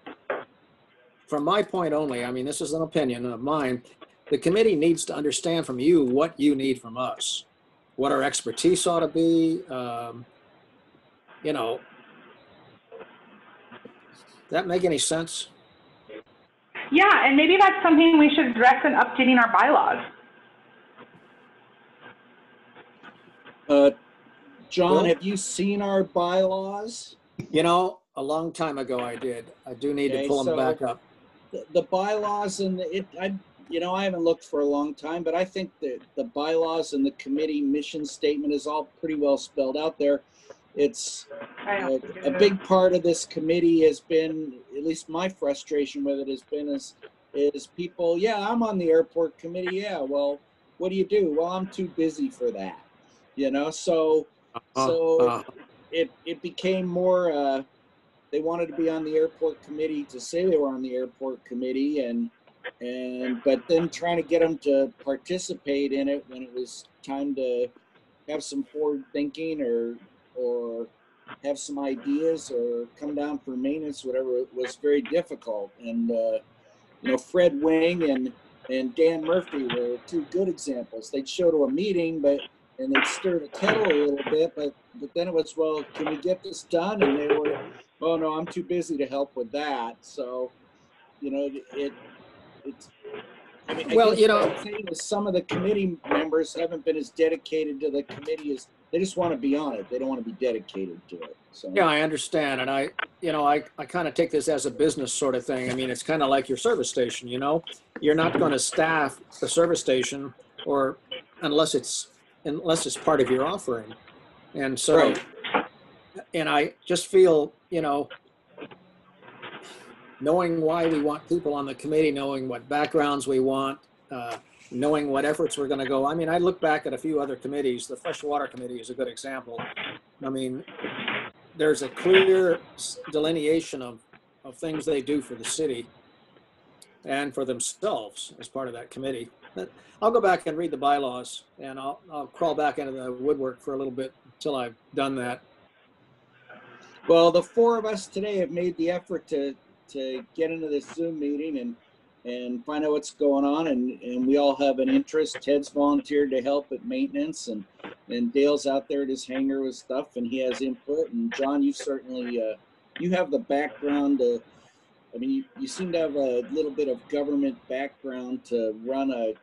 from my point only, I mean, this is an opinion of mine, the committee needs to understand from you what you need from us, what our expertise ought to be. That make any sense? Yeah, and maybe that's something we should address in updating our bylaws. John, have you seen our bylaws? A long time ago I did. I do need to pull them back up. The bylaws and I haven't looked for a long time, but I think that the bylaws and the committee mission statement is all pretty well spelled out there. It's a big part of this committee has been, at least my frustration with it has been, is people, yeah, I'm on the airport committee. Yeah, well, what do you do? Well, I'm too busy for that. So it became more, they wanted to be on the airport committee to say they were on the airport committee, but then trying to get them to participate in it when it was time to have some forward thinking or have some ideas or come down for maintenance, whatever, it was very difficult. And Fred Wing and Dan Murphy were two good examples. They'd show to a meeting, and they'd stir the kettle a little bit, but then it was, well, can we get this done? And they were, oh no, I'm too busy to help with that. So, some of the committee members haven't been as dedicated to the committee as they just want to be on it. They don't want to be dedicated to it. So yeah, I understand. And I kind of take this as a business sort of thing. I mean, it's kind of like your service station, you're not going to staff the service station unless it's part of your offering. And so, right. And I just feel, knowing why we want people on the committee, knowing what backgrounds we want, knowing what efforts we're going to go. I mean, I look back at a few other committees. The Freshwater Committee is a good example. I mean, there's a clear delineation of of things they do for the city and for themselves as part of that committee. But I'll go back and read the bylaws, and I'll crawl back into the woodwork for a little bit until I've done that. Well, the four of us today have made the effort to get into this Zoom meeting and find out what's going on, and we all have an interest. Ted's volunteered to help at maintenance, and Dale's out there at his hangar with stuff, and he has input. And John, you certainly you have the background to, I mean, you seem to have a little bit of government background to run a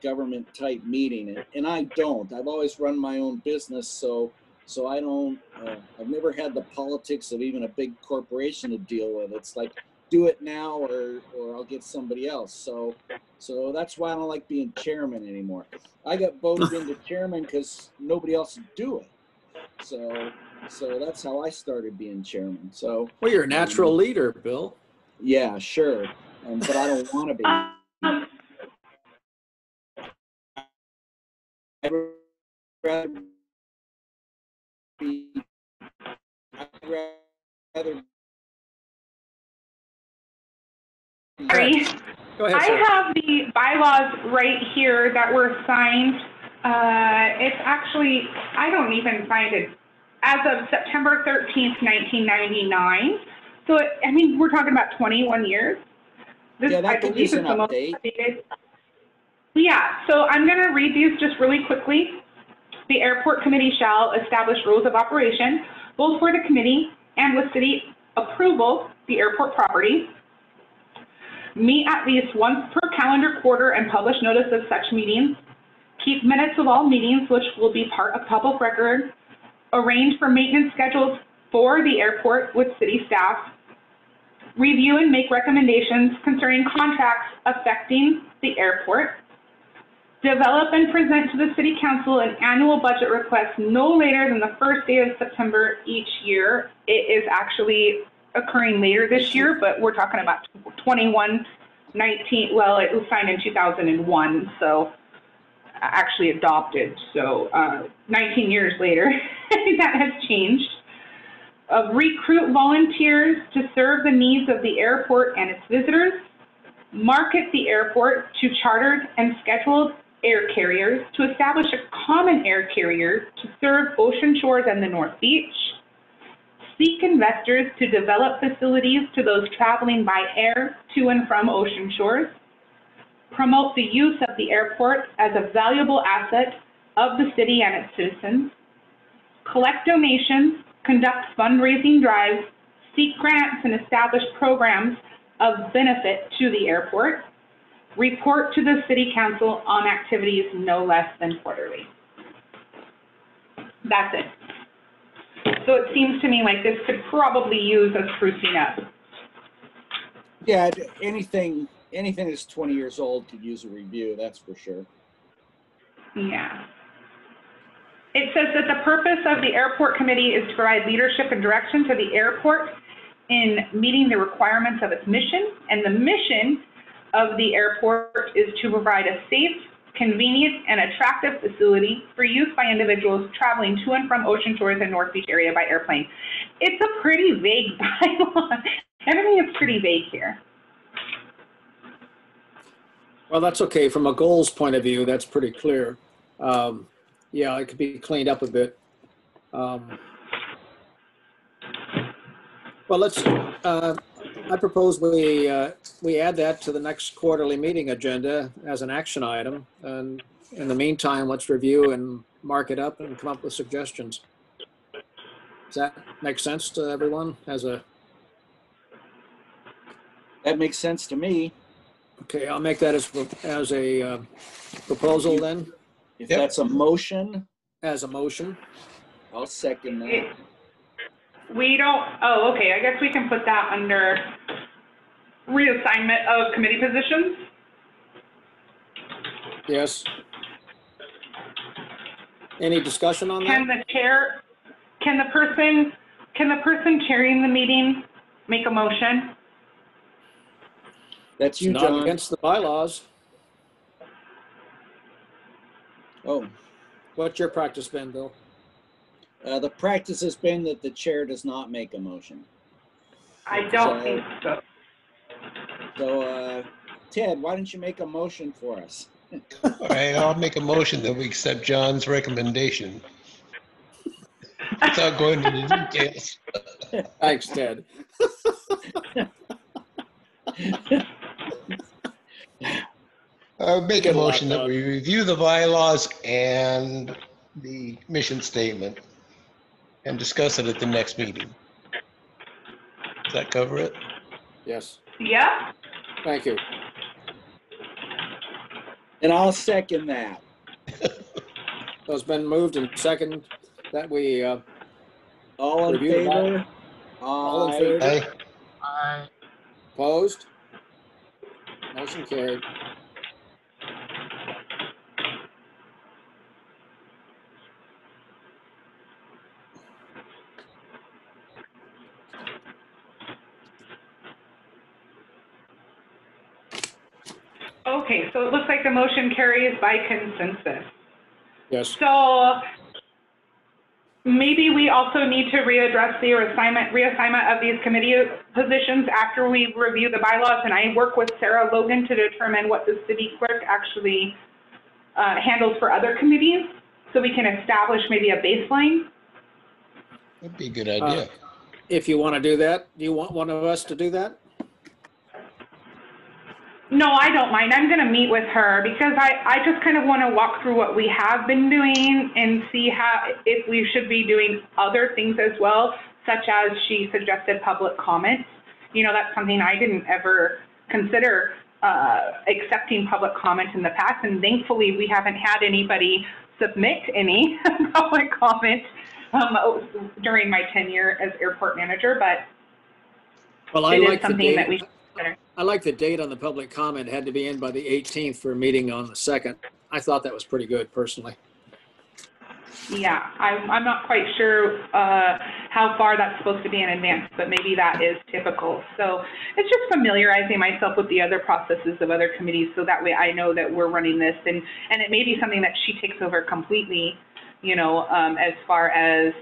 government type meeting, and I don't. I've always run my own business, so I don't, I've never had the politics of even a big corporation to deal with. It's like, do it now or I'll get somebody else. So that's why I don't like being chairman anymore. I got voted into chairman because nobody else would do it. So that's how I started being chairman. So. Well, you're a natural leader, Bill. Yeah, sure. But I don't want to be. I'd rather be. Sorry. Go ahead, I sir. have the bylaws right here that were signed. It's actually, I don't even find it, as of September 13th, 1999. So, I mean, we're talking about 21 years. This, Yeah, that I could believe, use is an the most update. updated. Yeah, so I'm going to read these just really quickly. The airport committee shall establish rules of operation, both for the committee and with city approval, the airport property. Meet at least once per calendar quarter and publish notice of such meetings. Keep minutes of all meetings, which will be part of public record. Arrange for maintenance schedules for the airport with city staff. Review and make recommendations concerning contracts affecting the airport. Develop and present to the City Council an annual budget request no later than the first day of September each year. It is actually occurring later this year, but we're talking about 21-19, well, it was signed in 2001, so actually adopted. So 19 years later, that has changed. Recruit volunteers to serve the needs of the airport and its visitors. Market the airport to chartered and scheduled air carriers, to establish a common air carrier to serve Ocean Shores and the North Beach. Seek investors to develop facilities to those traveling by air to and from Ocean Shores. Promote the use of the airport as a valuable asset of the city and its citizens. Collect donations, conduct fundraising drives, seek grants, and establish programs of benefit to the airport. Report to the City Council on activities no less than quarterly. That's it. So it seems to me like this could probably use a sprucing up. Yeah, anything that's 20 years old could use a review, that's for sure. Yeah. It says that the purpose of the airport committee is to provide leadership and direction to the airport in meeting the requirements of its mission, and the mission of the airport is to provide a safe, convenient, and attractive facility for use by individuals traveling to and from Ocean Shores and North Beach area by airplane. It's a pretty vague bylaw. Everything is pretty vague here. Well, that's okay. From a goals point of view, that's pretty clear. Yeah, it could be cleaned up a bit. Well, let's. I propose we add that to the next quarterly meeting agenda as an action item. And in the meantime, let's review and mark it up and come up with suggestions. Does that make sense to everyone? That makes sense to me. Okay, I'll make that as a proposal then. If that's a motion. As a motion. I'll second that. We don't, oh, okay, I guess we can put that under reassignment of committee positions. Yes. Any discussion on that? Can the person chairing the meeting make a motion? That's you, Not John. against the bylaws. Oh. What's your practice been, Bill? The practice has been that the chair does not make a motion. I don't think so. So, Ted, why don't you make a motion for us? All right, I'll make a motion that we accept John's recommendation without going into the details. Thanks, Ted. I'll make a Get a lot motion that done. we review the bylaws and the mission statement and discuss it at the next meeting. Does that cover it? Yes, Yeah, thank you. And I'll second that. So it's been moved and second that we, All in Review the favor? all in Aye. favor? Aye. I, Opposed? Motion carried. okay, so it looks like the motion carries by consensus. Yes, So maybe we also need to readdress the reassignment of these committee positions after we review the bylaws, and I work with Sarah Logan to determine what the city clerk actually handles for other committees, so we can establish maybe a baseline. That'd be a good idea. if you want to do that, do you want one of us to do that? No, I don't mind. I'm going to meet with her because I just kind of want to walk through what we have been doing and see if we should be doing other things as well, such as she suggested public comment. You know, that's something I didn't ever consider accepting public comment in the past, and thankfully we haven't had anybody submit any public comment during my tenure as airport manager, but Well, I it is like the something that we date. should consider. I like the date on the public comment had to be in by the 18th for a meeting on the 2nd. I thought that was pretty good personally. Yeah, I'm not quite sure how far that's supposed to be in advance, but maybe that is typical. So it's just familiarizing myself with the other processes of other committees, so that way I know that we're running this, and it may be something that she takes over completely, you know, as far as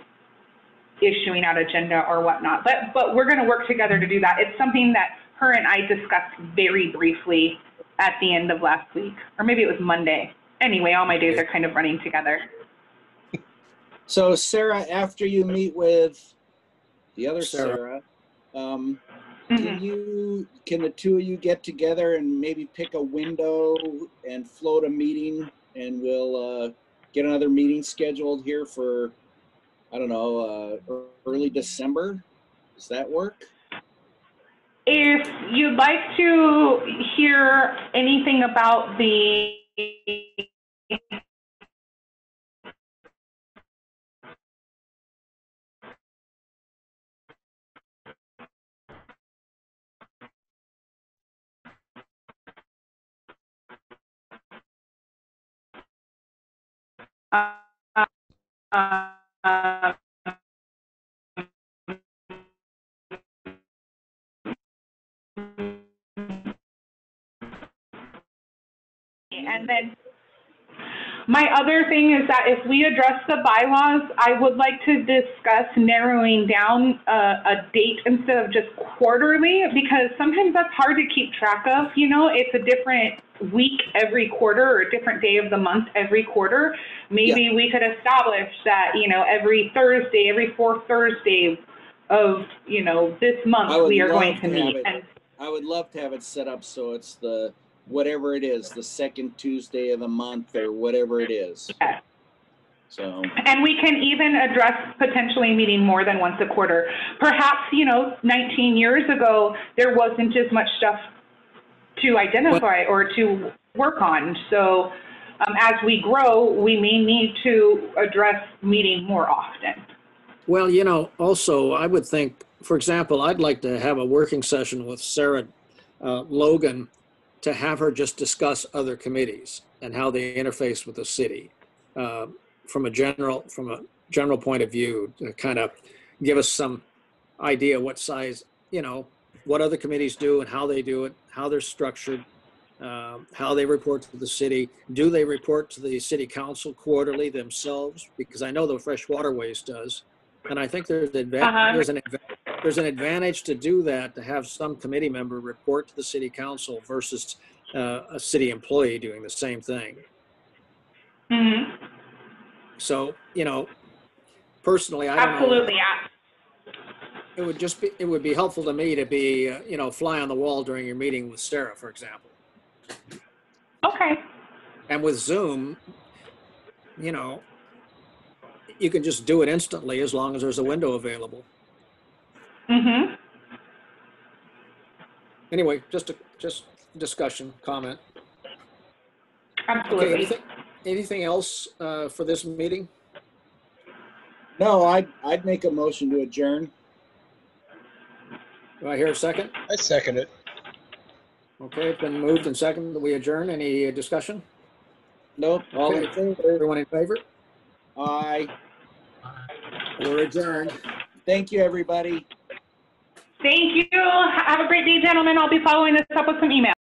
issuing out agenda or whatnot. But we're going to work together to do that. It's something that her and I discussed very briefly at the end of last week, or maybe it was Monday. Anyway, all my days are kind of running together. So Sarah, after you meet with the other Sarah. Sarah, Mhm. can the two of you get together and maybe pick a window and float a meeting, and we'll get another meeting scheduled here for, I don't know, early December? Does that work? If you'd like to hear anything about the and then my other thing is that if we address the bylaws, I would like to discuss narrowing down a date instead of just quarterly, because sometimes that's hard to keep track of. You know, it's a different week every quarter or a different day of the month every quarter. Maybe we could establish that, you know, every Thursday, every fourth Thursday of, you know, this month we are going to meet. I would love to have it set up so it's the, whatever it is, the second Tuesday of the month or whatever it is. Yes. So. And we can even address potentially meeting more than once a quarter. Perhaps, you know, 19 years ago, there wasn't as much stuff to identify or to work on. So as we grow, we may need to address meeting more often. Well, you know, also I would think, for example, I'd like to have a working session with Sarah Logan to have her just discuss other committees and how they interface with the city from a general point of view, to kind of give us some idea what size, you know, what other committees do and how they do it, how they're structured, how they report to the city. Do they report to the city council quarterly themselves? Because I know the Fresh Waterways does. And I think there's an there's an advantage to do that, to have some committee member report to the city council versus a city employee doing the same thing. Mhm. So, you know, personally, I don't know. Absolutely, yeah. It would be helpful to me to be, you know, fly on the wall during your meeting with Sarah, for example. Okay. And with Zoom, you know, you can just do it instantly as long as there's a window available. Mhm. Anyway, just discussion, comment. Okay, Absolutely. anything else for this meeting? No, I'd make a motion to adjourn. Do I hear a second? I second it. Okay, it's been moved and seconded that we adjourn. Any discussion? Nope. All in favor? Everyone in favor? Aye. We're adjourned. Thank you, everybody. Thank you. Have a great day, gentlemen. I'll be following this up with some emails.